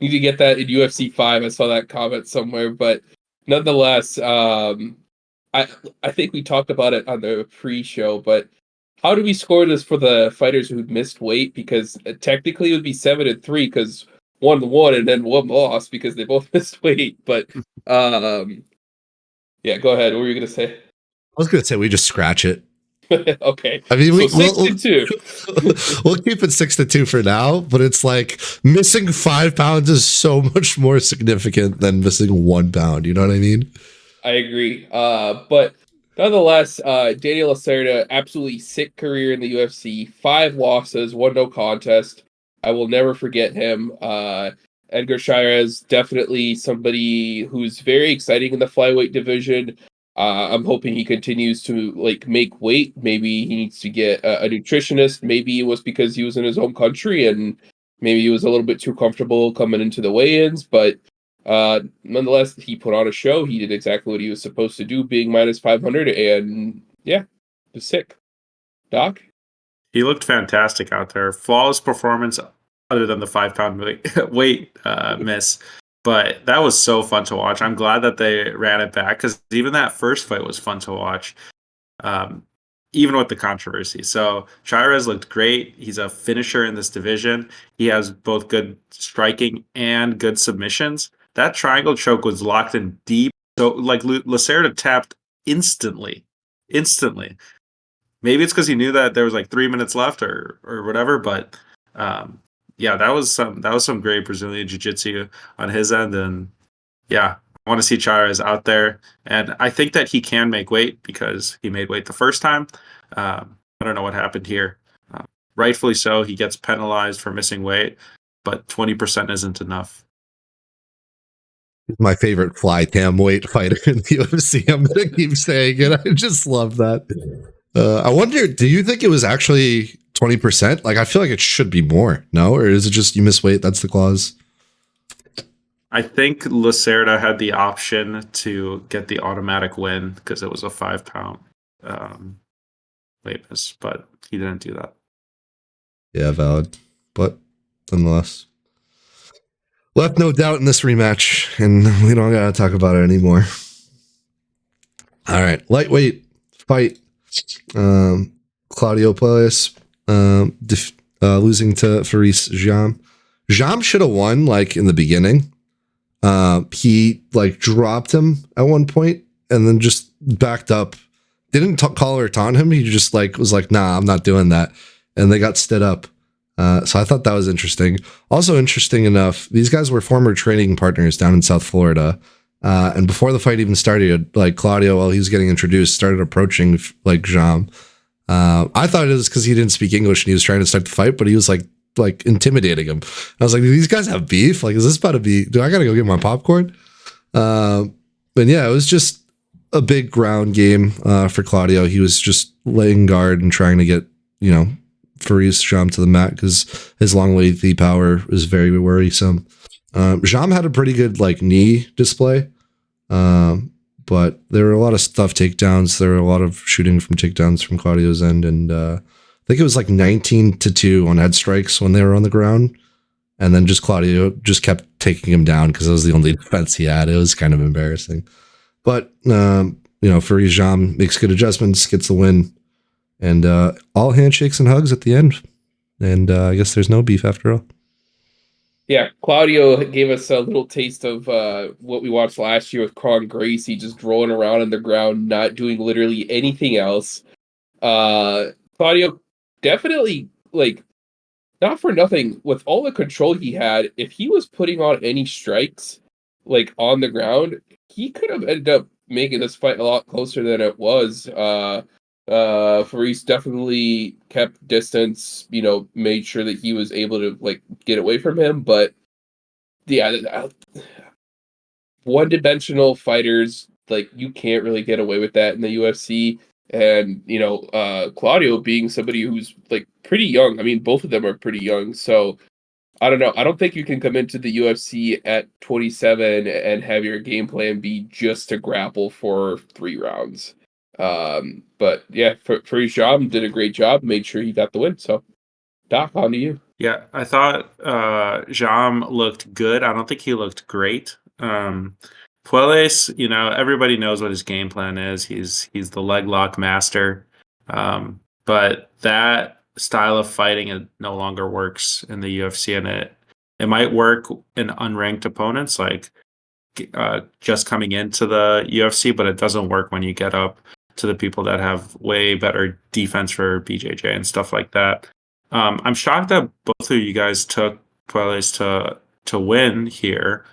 Need to get that in UFC 5. I saw that comment somewhere, but nonetheless, I think we talked about it on the pre-show, but how do we score this for the fighters who missed weight? Because technically it would be 7-3 because one won and then one lost because they both missed weight. But yeah, go ahead. What were you gonna say? I was gonna say we just scratch it. Okay, I mean, so we'll 6-2. we'll keep it 6-2 for now, but it's like missing 5 pounds is so much more significant than missing 1 pound. You know what I mean? I agree. But nonetheless, Daniel Lacerda, absolutely sick career in the UFC. 5 losses, 1 no contest. I will never forget him. Edgar Chairez, definitely somebody who's very exciting in the flyweight division. I'm hoping he continues to like make weight. Maybe he needs to get a nutritionist. Maybe it was because he was in his home country and maybe he was a little bit too comfortable coming into the weigh-ins. But nonetheless, he put on a show. He did exactly what he was supposed to do, being minus 500, and yeah, it was sick. Doc? He looked fantastic out there. Flawless performance, other than the 5 pound weight miss. But that was so fun to watch. I'm glad that they ran it back because even that first fight was fun to watch, even with the controversy. So Chairez looked great. He's a finisher in this division. He has both good striking and good submissions. That triangle choke was locked in deep. So like Lacerda tapped instantly. Maybe it's because he knew that there was like 3 minutes left or whatever. But yeah, that was some great Brazilian jiu-jitsu on his end, and yeah, I want to see Chairez out there, and I think that he can make weight because he made weight the first time. I don't know what happened here. Rightfully so, he gets penalized for missing weight, but 20% isn't enough. My favorite fly tam weight fighter in the UFC. I'm gonna keep saying it. I just love that. I wonder, do you think it was actually 20%? Like, I feel like it should be more, no? Or is it just you miss weight? That's the clause. I think Lacerda had the option to get the automatic win because it was a 5 pound weight miss, but he didn't do that. Yeah, valid. But nonetheless, left no doubt in this rematch, and we don't gotta talk about it anymore. All right, lightweight fight. Claudio Puelles losing to Faris Jam. Jam should have won like in the beginning. He like dropped him at one point and then just backed up. Didn't call or taunt him. He just like was like, "Nah, I'm not doing that." And they got stood up. So I thought that was interesting. Also interesting enough, these guys were former training partners down in South Florida. And before the fight even started, like Claudio, while he was getting introduced, started approaching like Jam. I thought it was because he didn't speak English and he was trying to start the fight, but he was like intimidating him. I was like, do these guys have beef? Like, is this about to be? Do I gotta go get my popcorn? But yeah, it was just a big ground game for Claudio. He was just laying guard and trying to get Faris Jam to the mat because his long lengthy power is very worrisome. Jam had a pretty good like knee display. But there were a lot of stuff takedowns. There were a lot of shooting from takedowns from Claudio's end. And I think it was like 19-2 on head strikes when they were on the ground. And then just Claudio just kept taking him down because it was the only defense he had. It was kind of embarrassing. But, Faris Jam makes good adjustments, gets the win. And all handshakes and hugs at the end. And I guess there's no beef after all. Yeah, Claudio gave us a little taste of what we watched last year with Kron Gracie, just rolling around on the ground, not doing literally anything else. Claudio definitely, like, not for nothing, with all the control he had, if he was putting on any strikes, like, on the ground, he could have ended up making this fight a lot closer than it was. Faris definitely kept distance, made sure that he was able to like get away from him. But yeah, one-dimensional fighters, like you can't really get away with that in the UFC. And Claudio being somebody who's like pretty young. I mean, both of them are pretty young. So I don't know. I don't think you can come into the UFC at 27 and have your game plan be just to grapple for 3 rounds. But yeah, for his job, did a great job, made sure he got the win. So, Doc, on to you. Yeah, I thought Jam looked good. I don't think he looked great. Puelles, everybody knows what his game plan is. He's the leg lock master. but that style of fighting it no longer works in the UFC, and it might work in unranked opponents like just coming into the UFC, but it doesn't work when you get up to the people that have way better defense for BJJ and stuff like that. I'm shocked that both of you guys took Puelles to win here,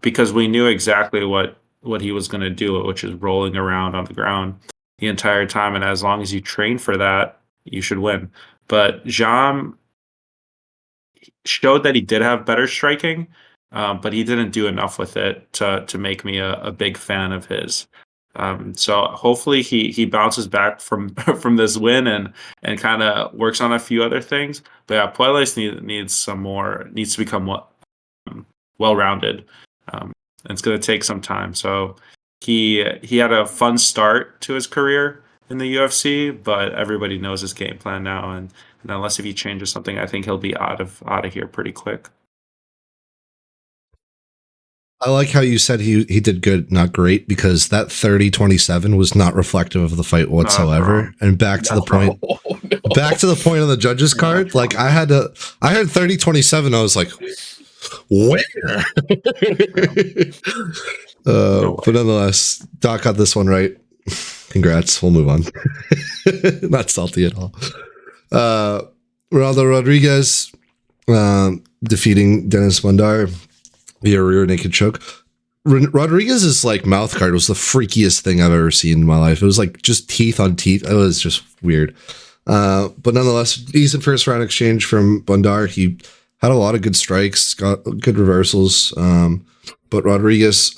because we knew exactly what he was going to do, which is rolling around on the ground the entire time, and as long as you train for that, you should win. But Jam showed that he did have better striking, but he didn't do enough with it to make me a big fan of his. So hopefully he bounces back from from this win and kind of works on a few other things. But yeah, Puelles needs to become well rounded. And it's going to take some time. So he had a fun start to his career in the UFC, but everybody knows his game plan now, and unless if he changes something, I think he'll be out of here pretty quick. I like how you said he did good, not great, because that 30-27 was not reflective of the fight whatsoever. And back to the point, back to the point on the judges card, like I heard 30-27. I was like, where? But nonetheless, Doc got this one right. Congrats. We'll move on. Not salty at all. Ronaldo Rodriguez defeating Dennis Bondar via rear naked choke. Rodriguez's like mouth guard was the freakiest thing I've ever seen in my life. It was like just teeth on teeth. It was just weird. But nonetheless, decent first round exchange from Bondar. He had a lot of good strikes, got good reversals. But Rodriguez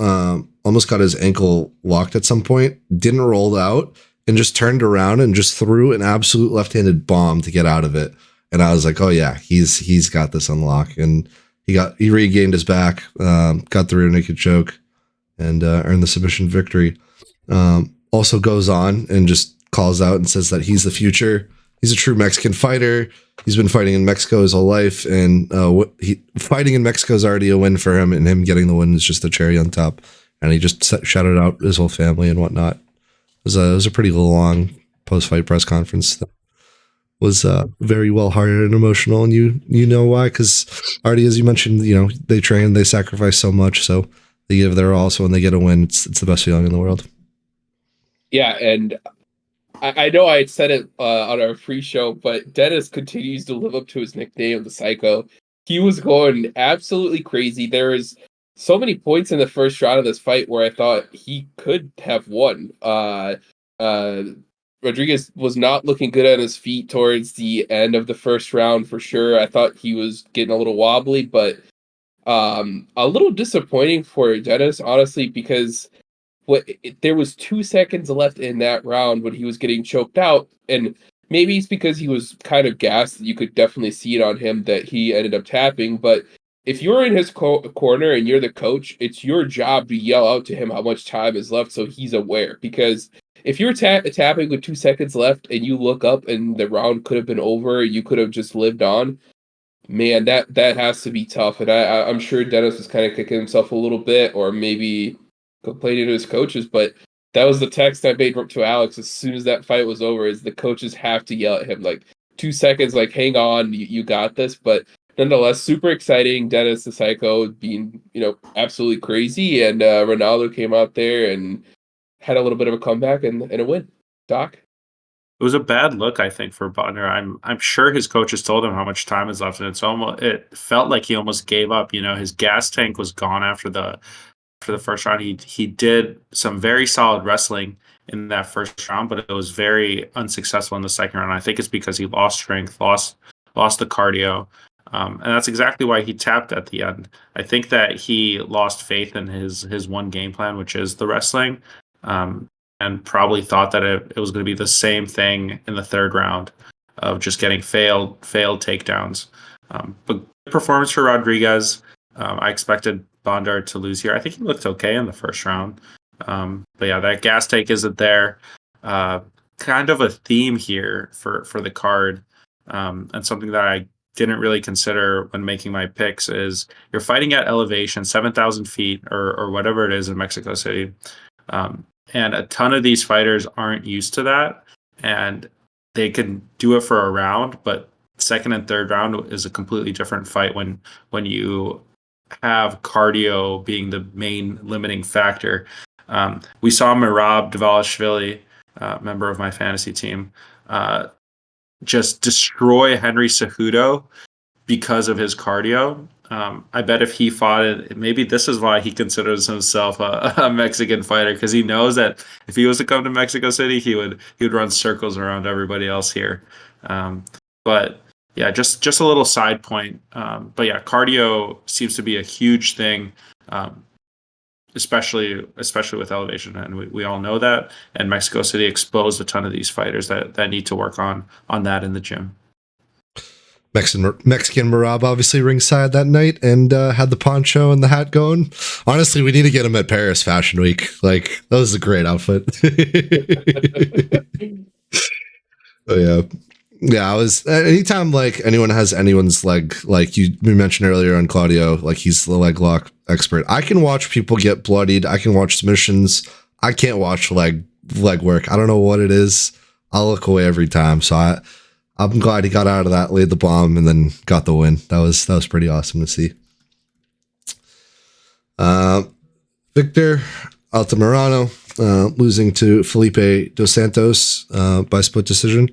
almost got his ankle locked at some point, didn't roll out, and just turned around and just threw an absolute left-handed bomb to get out of it. And I was like, oh yeah, he's got this on lock. And he regained his back, got the rear naked choke, and earned the submission victory. Also goes on and just calls out and says that he's the future. He's a true Mexican fighter. He's been fighting in Mexico his whole life, and fighting in Mexico is already a win for him, and him getting the win is just a cherry on top. And he just shouted out his whole family and whatnot. It was a pretty long post-fight press conference that was very well-hearted and emotional, and you know why, because already, as you mentioned, they train, they sacrifice so much, so they give their all, so when they get a win, it's the best feeling in the world. Yeah, and I know I had said it on our pre-show, but Dennis continues to live up to his nickname, the Psycho. He was going absolutely crazy. There was so many points in the first round of this fight where I thought he could have won. Rodriguez was not looking good on his feet towards the end of the first round for sure. I thought he was getting a little wobbly, but a little disappointing for Dennis, honestly, because there was 2 seconds left in that round when he was getting choked out, and maybe it's because he was kind of gassed. You could definitely see it on him that he ended up tapping, but if you're in his corner and you're the coach, it's your job to yell out to him how much time is left so he's aware. Because if you're tapping with 2 seconds left and you look up and the round could have been over, you could have just lived on, man, that has to be tough. And I'm sure Dennis was kind of kicking himself a little bit, or maybe complaining to his coaches, but that was the text I made to Alex as soon as that fight was over, is the coaches have to yell at him like 2 seconds, like, hang on, you got this. But nonetheless, super exciting. Dennis the Psycho being, absolutely crazy, and Ronaldo came out there and had a little bit of a comeback and a win. Doc? It was a bad look, I think, for Butner. I'm sure his coaches told him how much time is left, and it felt like he almost gave up. His gas tank was gone after the first round. He did some very solid wrestling in that first round, but it was very unsuccessful in the second round. I think it's because he lost strength, lost the cardio, and that's exactly why he tapped at the end. I think that he lost faith in his one game plan, which is the wrestling, and probably thought that it was going to be the same thing in the third round of just getting failed takedowns. But good performance for Rodriguez. I expected Bondar to lose here. I think he looked okay in the first round. But yeah, that gas tank isn't there. Kind of a theme here for the card, and something that I didn't really consider when making my picks is you're fighting at elevation, 7,000 feet or whatever it is in Mexico City. And a ton of these fighters aren't used to that. And they can do it for a round, but second and third round is a completely different fight when you have cardio being the main limiting factor. We saw Merab Dvalishvili, member of my fantasy team, just destroy Henry Cejudo because of his cardio. I bet if he fought it, maybe this is why he considers himself a Mexican fighter, because he knows that if he was to come to Mexico City, he would run circles around everybody else here. But yeah, just a little side point. But yeah, cardio seems to be a huge thing, especially with elevation, and we all know that. And Mexico City exposed a ton of these fighters that need to work on that in the gym. Mexican Marab obviously ringside that night and had the poncho and the hat going. Honestly, we need to get him at Paris Fashion Week. Like, that was a great outfit. Oh, yeah. Yeah, I was anytime like anyone has anyone's leg, like we mentioned earlier on Claudio, like he's the leg lock expert. I can watch people get bloodied. I can watch submissions. I can't watch leg work. I don't know what it is. I'll look away every time. So I'm glad he got out of that, laid the bomb, and then got the win. That was pretty awesome to see. Victor Altamirano losing to Felipe Dos Santos by split decision.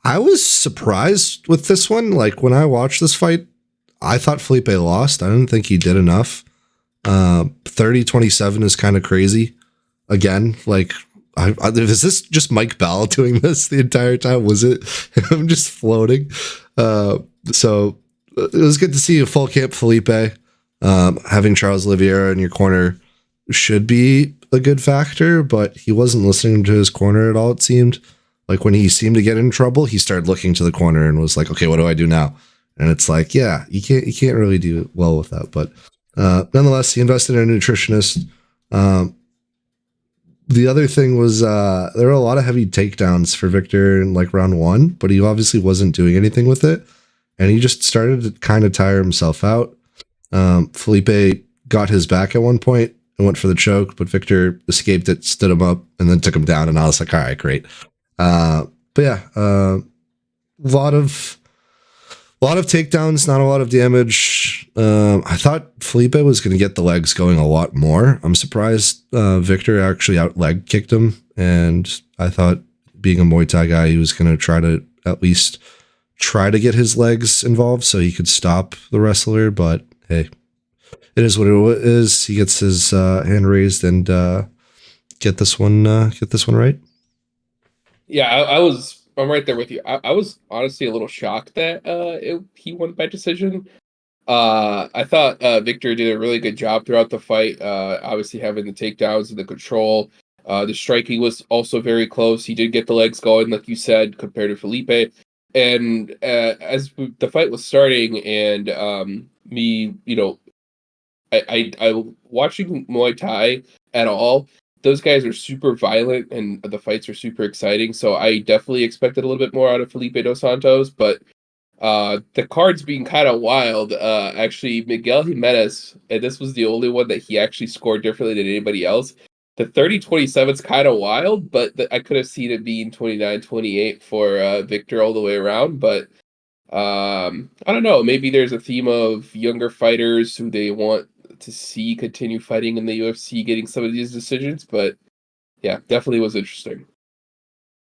I was surprised with this one. Like, when I watched this fight, I thought Felipe lost. I didn't think he did enough. 30-27 is kind of crazy. Again, like, is this just Mike Bell doing this the entire time? Was it him just floating? So it was good to see a full camp Felipe. Having Charles Oliveira in your corner should be a good factor, but he wasn't listening to his corner at all, it seemed. Like, when he seemed to get in trouble, he started looking to the corner and was like, okay, what do I do now? And it's like, yeah, you can't really do well with that. But nonetheless, he invested in a nutritionist. The other thing was there were a lot of heavy takedowns for Victor in like round one, but he obviously wasn't doing anything with it. And he just started to kind of tire himself out. Felipe got his back at one point and went for the choke, but Victor escaped it, stood him up, and then took him down. And I was like, all right, great. But yeah, a lot of takedowns, not a lot of damage. I thought Felipe was going to get the legs going a lot more. I'm surprised Victor actually out leg kicked him, and I thought, being a Muay Thai guy, he was going to try to at least try to get his legs involved so he could stop the wrestler. But hey, it is what it is. He gets his hand raised and get this one right. Yeah, I'm right there with you. I was honestly a little shocked that he won by decision. I thought Victor did a really good job throughout the fight. Obviously having the takedowns and the control. The striking was also very close. He did get the legs going, like you said, compared to Felipe. And as the fight was starting, and me, I watching Muay Thai at all. Those guys are super violent, and the fights are super exciting. So I definitely expected a little bit more out of Felipe Dos Santos, but the cards being kind of wild. Actually, Miguel Jimenez, and this was the only one that he actually scored differently than anybody else. The 30-27 is kind of wild, but I could have seen it being 29-28 for Victor all the way around. But I don't know. Maybe there's a theme of younger fighters who they want to see continue fighting in the UFC, getting some of these decisions. But yeah, definitely was interesting.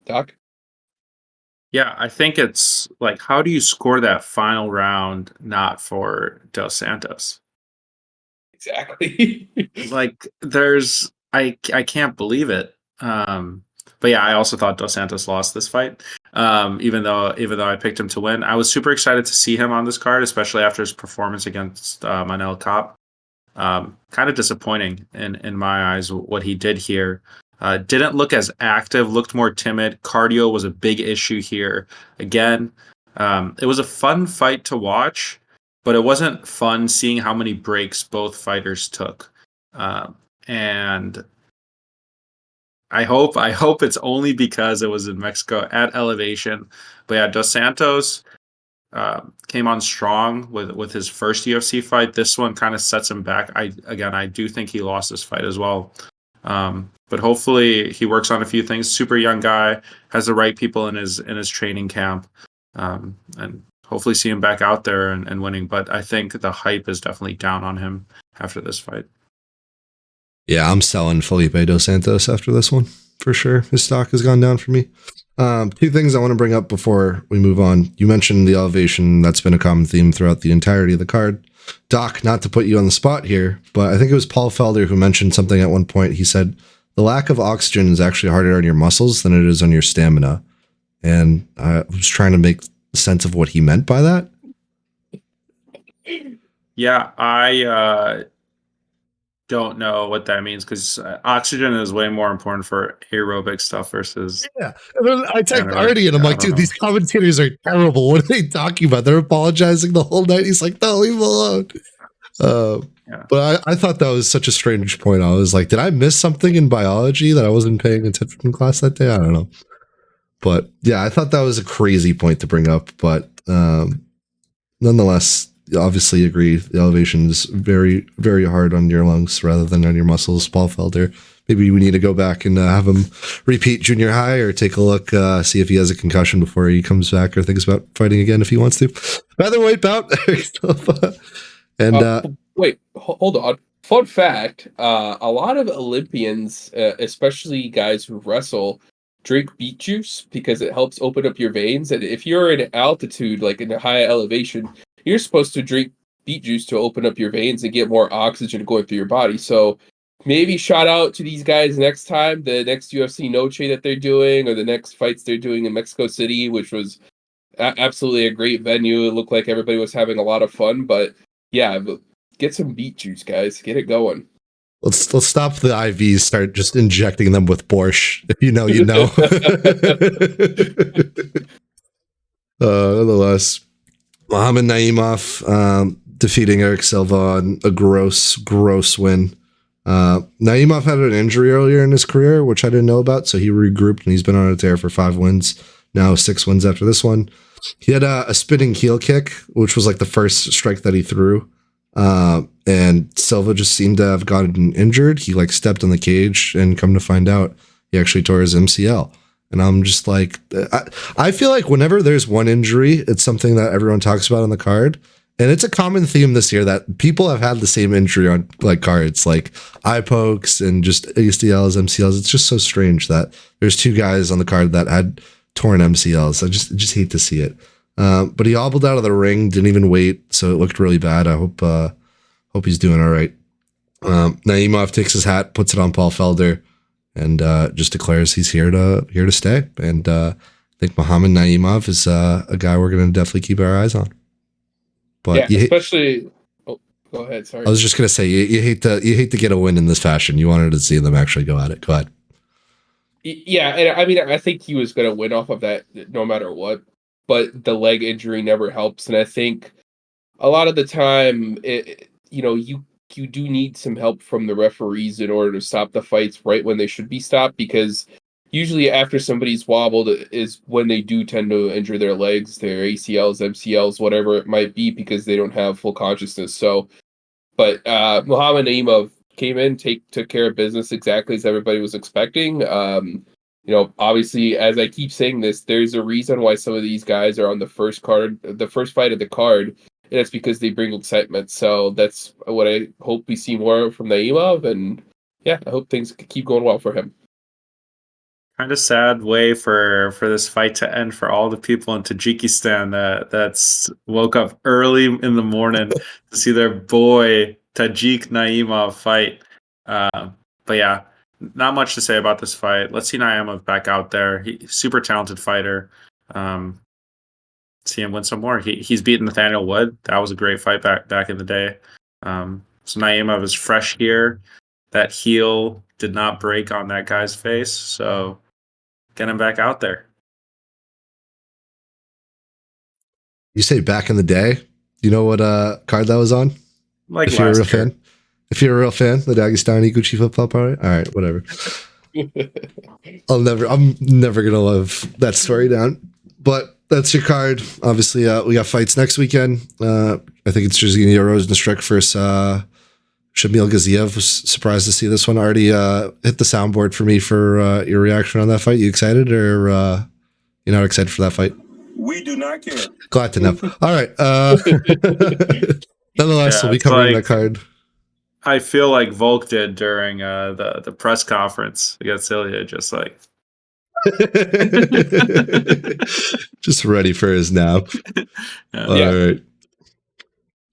Doc? Yeah, I think it's like, how do you score that final round not for Dos Santos? Exactly. Like, I can't believe it. But yeah, I also thought Dos Santos lost this fight. Even though I picked him to win, I was super excited to see him on this card, especially after his performance against Manel Kape. Kind of disappointing in my eyes what he did here. Didn't look as active, looked more timid. Cardio was a big issue here. Again, it was a fun fight to watch, but it wasn't fun seeing how many breaks both fighters took. And I hope it's only because it was in Mexico at elevation. But yeah, Dos Santos came on strong with his first UFC fight. This one kind of sets him back. I do think he lost this fight as well. But hopefully he works on a few things. Super young guy, has the right people in his training camp, and hopefully see him back out there and winning. But I think the hype is definitely down on him after this fight. Yeah, I'm selling Felipe Dos Santos after this one for sure. His stock has gone down for me. Two things I want to bring up before we move on. You mentioned the elevation. That's been a common theme throughout the entirety of the card. Doc, not to put you on the spot here, but I think it was Paul Felder who mentioned something at one point. He said, the lack of oxygen is actually harder on your muscles than it is on your stamina. And I was trying to make sense of what he meant by that. Yeah, I don't know what that means, because oxygen is way more important for aerobic stuff versus. Yeah, and then I typed Artie and I'm like, dude, these commentators are terrible. What are they talking about? They're apologizing the whole night. He's like, no, leave him alone. But I thought that was such a strange point. I was like, did I miss something in biology that I wasn't paying attention in class that day? I don't know. But yeah, I thought that was a crazy point to bring up. But nonetheless, obviously agree. The elevation is very, very hard on your lungs rather than on your muscles. Paul Felder. Maybe we need to go back and have him repeat junior high or take a look, see if he has a concussion before he comes back or thinks about fighting again if he wants to. Featherweight bout. And wait, hold on. Fun fact, a lot of Olympians, especially guys who wrestle, drink beet juice because it helps open up your veins. And if you're in altitude, like in a high elevation, you're supposed to drink beet juice to open up your veins and get more oxygen going through your body. So maybe shout out to these guys next time, the next UFC Noche that they're doing, or the next fights they're doing in Mexico City, which was absolutely a great venue. It looked like everybody was having a lot of fun, but yeah, get some beet juice, guys. Get it going. Let's stop the IVs. Start just injecting them with borscht. If you know, you know. Nonetheless, Muhammad Naimov defeating Eric Silva on a gross win. Naimov had an injury earlier in his career, which I didn't know about, so he regrouped and he's been on a tear for 5 wins. Now 6 wins after this one. He had a spinning heel kick, which was like the first strike that he threw. And Silva just seemed to have gotten injured. He like stepped on the cage and come to find out he actually tore his MCL. And I'm just like, I feel like whenever there's one injury, it's something that everyone talks about on the card. And it's a common theme this year that people have had the same injury on like cards, like eye pokes and just ACLs, MCLs. It's just so strange that there's 2 guys on the card that had torn MCLs. I just hate to see it. But he hobbled out of the ring, didn't even wait, so it looked really bad. I hope he's doing all right. Naimov takes his hat, puts it on Paul Felder, and just declares he's here to stay. And I think Muhammad Naimov is a guy we're going to definitely keep our eyes on. But yeah, especially. Oh, go ahead. Sorry. I was just going to say you hate to get a win in this fashion. You wanted to see them actually go at it. Go ahead. Yeah, and I mean, I think he was going to win off of that no matter what. But the leg injury never helps, and I think a lot of the time, you do need some help from the referees in order to stop the fights right when they should be stopped, because usually after somebody's wobbled is when they do tend to injure their legs, their ACLs, MCLs, whatever it might be, because they don't have full consciousness. So, but Muhammad Naimov came in, took care of business exactly as everybody was expecting. Obviously, as I keep saying this, there's a reason why some of these guys are on the first fight of the card, and it's because they bring excitement. So that's what I hope we see more from Naimov, and yeah, I hope things keep going well for him. Kind of sad way for this fight to end for all the people in Tajikistan that's woke up early in the morning to see their boy Tajik Naimov fight. But yeah, not much to say about this fight. Let's see Naimov back out there. He's super talented fighter. See him win some more. He's beaten Nathaniel Wood. That was a great fight back in the day. So Naimov is fresh here. That heel did not break on that guy's face, so get him back out there. You say back in the day? You know what card that was on? Like if you're a real year. fan. If you're a real fan, the Dagestani Gucci flip-flop party? All right, whatever. I'm never going to love that story down. But that's your card. Obviously, we got fights next weekend. I think it's just going to be a Rosenstruck versus Shamil Gaziev was surprised to see this one. Already hit the soundboard for me for your reaction on that fight. You excited or you're not excited for that fight? We do not care. Glad to know. All right. Nonetheless, we'll be it's covering like- that card. I feel like Volk did during the press conference against Ilya, just like Just ready for his nap. Yeah. All right.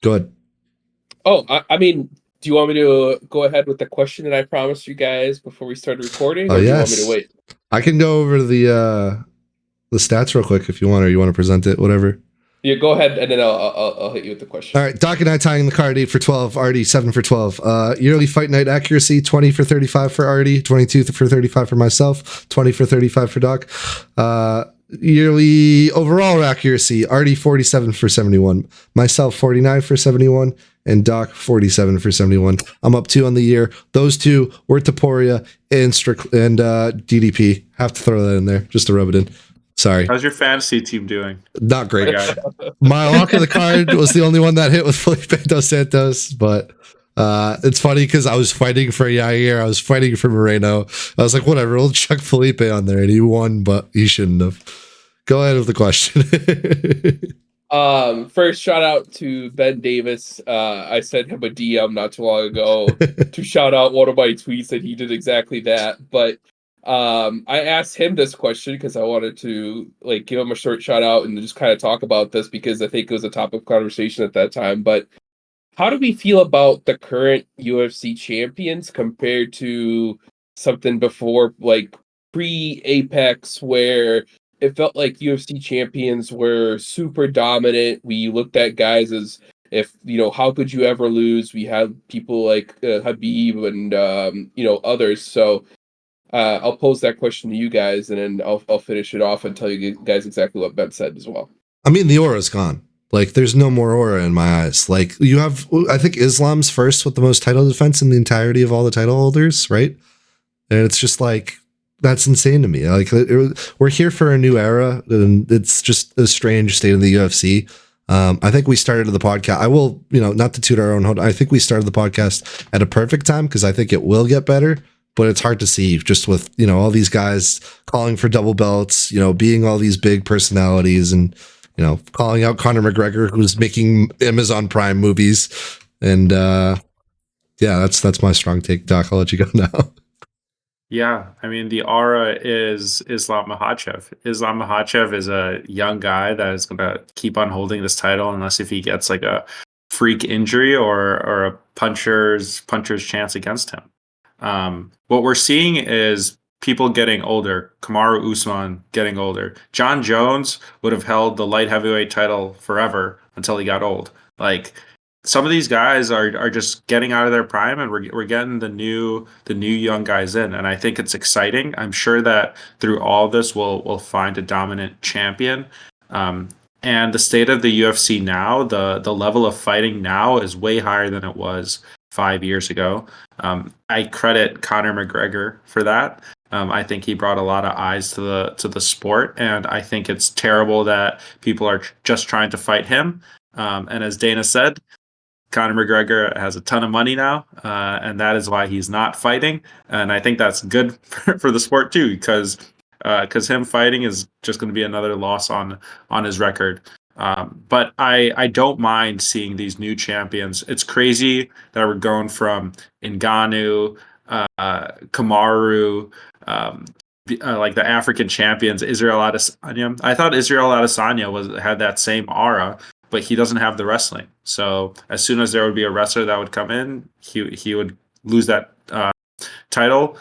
Go ahead. Oh, I mean, do you want me to go ahead with the question that I promised you guys before we started recording, Oh, or do you yes. want me to wait? I can go over the stats real quick if you want, or you want to present it, whatever. Yeah, go ahead, and then I'll hit you with the question. All right, Doc and I tying the card 8 for 12, Artie 7 for 12. Yearly fight night accuracy 20 for 35 for Artie, 22 for 35 for myself, 20 for 35 for Doc. Yearly overall accuracy, Artie 47 for 71, myself 49 for 71, and Doc 47 for 71. I'm up 2 on the year. Those two were Taporia and DDP. Have to throw that in there just to rub it in. Sorry. how's your fantasy team doing? Not great. Okay. My lock of the card was the only one that hit with Felipe dos Santos, but it's funny because I was fighting for Yair, I was fighting for Moreno. I was like, whatever, we'll chuck Felipe on there, and he won, but he shouldn't have. Go ahead with the question. First shout out to Ben Davis. I sent him a DM not too long ago to shout out one of my tweets, and he did exactly that. But I asked him this question because I wanted to like give him a short shout out and just kind of talk about this because I think it was a topic of conversation at that time. But how do we feel about the current UFC champions compared to something before, like pre-Apex, where it felt like UFC champions were super dominant? We looked at guys as if, how could you ever lose? We had people like Habib and, others. So I'll pose that question to you guys, and then I'll finish it off and tell you guys exactly what Ben said as well. I mean, the aura's gone. Like, there's no more aura in my eyes. Like, you have, I think Islam's first with the most title defense in the entirety of all the title holders, right? And it's just like, that's insane to me. Like, we're here for a new era, and it's just a strange state of the UFC. I think we started the podcast. I will, not to toot our own horn. I think we started the podcast at a perfect time because I think it will get better. But it's hard to see just with, all these guys calling for double belts, being all these big personalities and, calling out Conor McGregor, who's making Amazon Prime movies. And that's my strong take, Doc. I'll let you go now. Yeah, I mean, the aura is Islam Makhachev. Islam Makhachev is a young guy that is going to keep on holding this title unless if he gets like a freak injury or a puncher's chance against him. What we're seeing is people getting older. Kamaru Usman getting older. John Jones would have held the light heavyweight title forever until he got old. Like, some of these guys are just getting out of their prime, and we're getting the new young guys in, and I think it's exciting. I'm sure that through all this we'll find a dominant champion. And the state of the UFC now, the level of fighting now is way higher than it was 5 years ago. I credit Conor McGregor for that. I think he brought a lot of eyes to the sport, and I think it's terrible that people are just trying to fight him. And as Dana said, Conor McGregor has a ton of money now, and that is why he's not fighting. And I think that's good for the sport too, because him fighting is just going to be another loss on his record. But I don't mind seeing these new champions. It's crazy that we're going from Ngannou, Kamaru, like the African champions, Israel Adesanya. I thought Israel Adesanya had that same aura, but he doesn't have the wrestling. So as soon as there would be a wrestler that would come in, he would lose that title.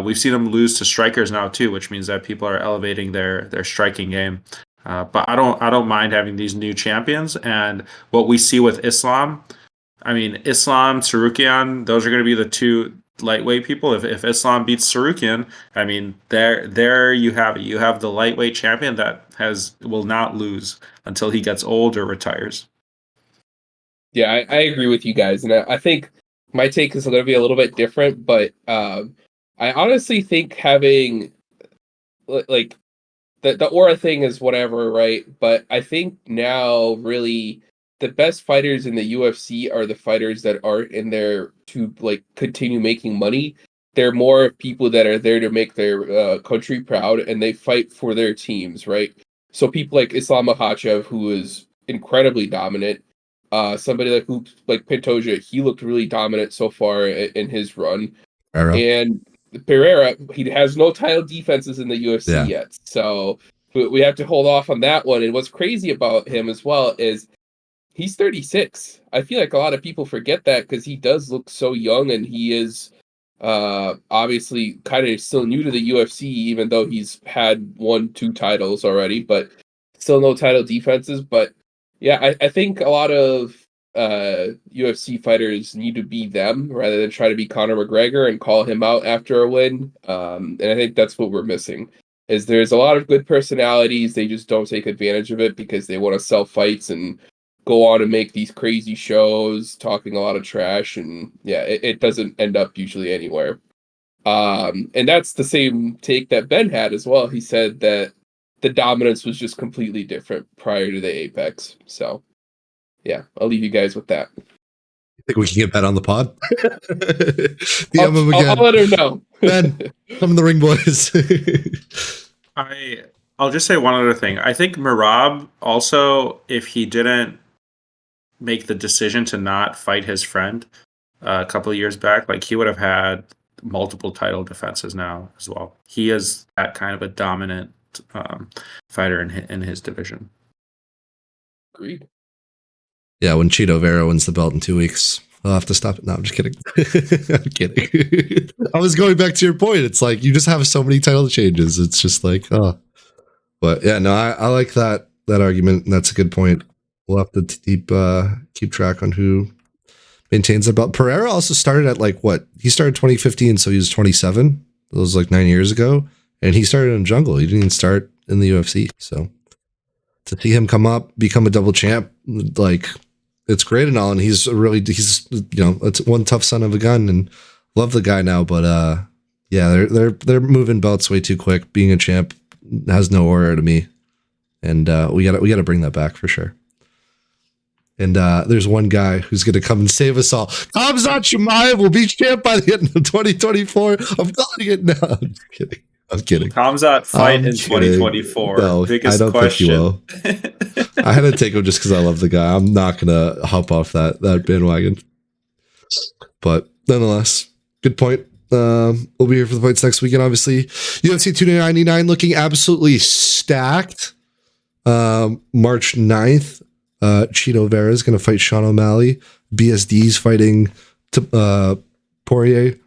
We've seen him lose to strikers now too, which means that people are elevating their striking game. But I don't mind having these new champions. And what we see with Islam, I mean, Islam, Sarukian, those are going to be the two lightweight people. If Islam beats Sarukian, I mean, there you have it. You have the lightweight champion that will not lose until he gets old or retires. Yeah, I agree with you guys, and I think my take is going to be a little bit different, but I honestly think having like the aura thing is whatever, right? But I think now really the best fighters in the UFC are the fighters that aren't in there to like continue making money. They're more people that are there to make their country proud, and they fight for their teams, right? So people like Islam Makhachev, who is incredibly dominant. Somebody like Pantoja, he looked really dominant so far in his run. Arrow. And Pereira, he has no title defenses in the UFC Yeah. yet, so we have to hold off on that one. And what's crazy about him as well is he's 36. I feel like a lot of people forget that because he does look so young, and he is obviously kind of still new to the UFC, even though he's had 1-2 titles already, but still no title defenses. But yeah, I think a lot of UFC fighters need to be them rather than try to be Conor McGregor and call him out after a win. And I think that's what we're missing. Is there's a lot of good personalities, they just don't take advantage of it because they want to sell fights and go on and make these crazy shows, talking a lot of trash, and yeah, it doesn't end up usually anywhere. And that's the same take that Ben had as well. He said that the dominance was just completely different prior to the Apex. So yeah, I'll leave you guys with that. I think we can get Ben on the pod. DM him again. I'll let him know. Ben, come in the ring, boys. I'll just say one other thing. I think Merab also, if he didn't make the decision to not fight his friend a couple of years back, like he would have had multiple title defenses now as well. He is that kind of a dominant fighter in his division. Agreed. Yeah, when Cheeto Vera wins the belt in 2 weeks, I'll have to stop it. No, I'm just kidding. I'm kidding. I was going back to your point. It's like you just have so many title changes. It's just like, oh. But yeah, no, I like that argument. That's a good point. We'll have to keep track on who maintains the belt. Pereira also started at like what? He started 2015, so he was 27. That was like 9 years ago. And he started in Jungle. He didn't even start in the UFC. So to see him come up, become a double champ, like it's great and all. And he's it's one tough son of a gun, and love the guy now. But yeah, they're moving belts way too quick. Being a champ has no order to me, and we gotta bring that back for sure. And there's one guy who's going to come and save us all. Khamzat Chimaev will be champ by the end of 2024. I'm calling it now. I'm kidding. Khamzat fight in 2024. No, biggest I don't question. think he will. I had to take him just because I love the guy. I'm not going to hop off that bandwagon. But nonetheless, good point. We'll be here for the fights next weekend, obviously. UFC 299 looking absolutely stacked. March 9th. Cheeto Vera is going to fight Sean O'Malley. BSD's fighting Poirier.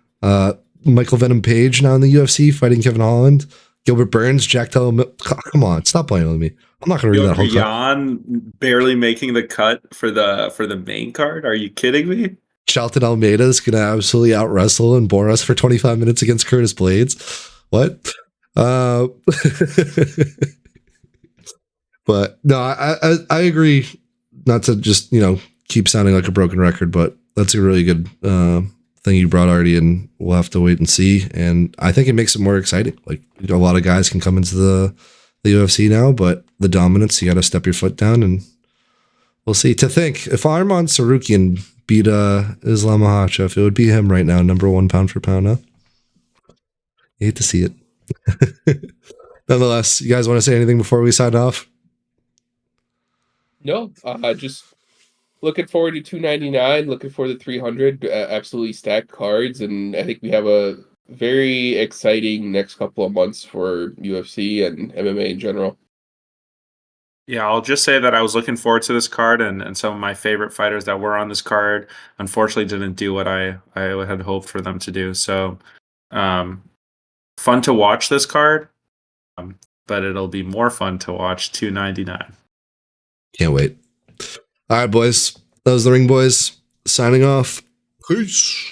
Michael Venom Page now in the UFC fighting Kevin Holland. Gilbert Burns, Jack come on, stop playing with me. I'm not going to read that whole card. Jan barely making the cut for the main card. Are you kidding me? Shelton Almeida is going to absolutely out wrestle and bore us for 25 minutes against Curtis Blades. What? But no, I agree. Not to just keep sounding like a broken record, but that's a really good thing you brought, Artie, and we'll have to wait and see. And I think it makes it more exciting. Like a lot of guys can come into the UFC now, but the dominance, you got to step your foot down, and we'll see. To think, if Arman Sarukian beat Islam Makhachev, it would be him right now, number 1 pound for pound. Huh? You hate to see it. Nonetheless, you guys want to say anything before we sign off? No, just looking forward to 299, looking for the 300, absolutely stacked cards, and I think we have a very exciting next couple of months for UFC and MMA in general. Yeah, I'll just say that I was looking forward to this card, and some of my favorite fighters that were on this card unfortunately didn't do what I had hoped for them to do. So fun to watch this card, but it'll be more fun to watch 299. Can't wait. All right, boys. That was the Ring Boys signing off. Peace.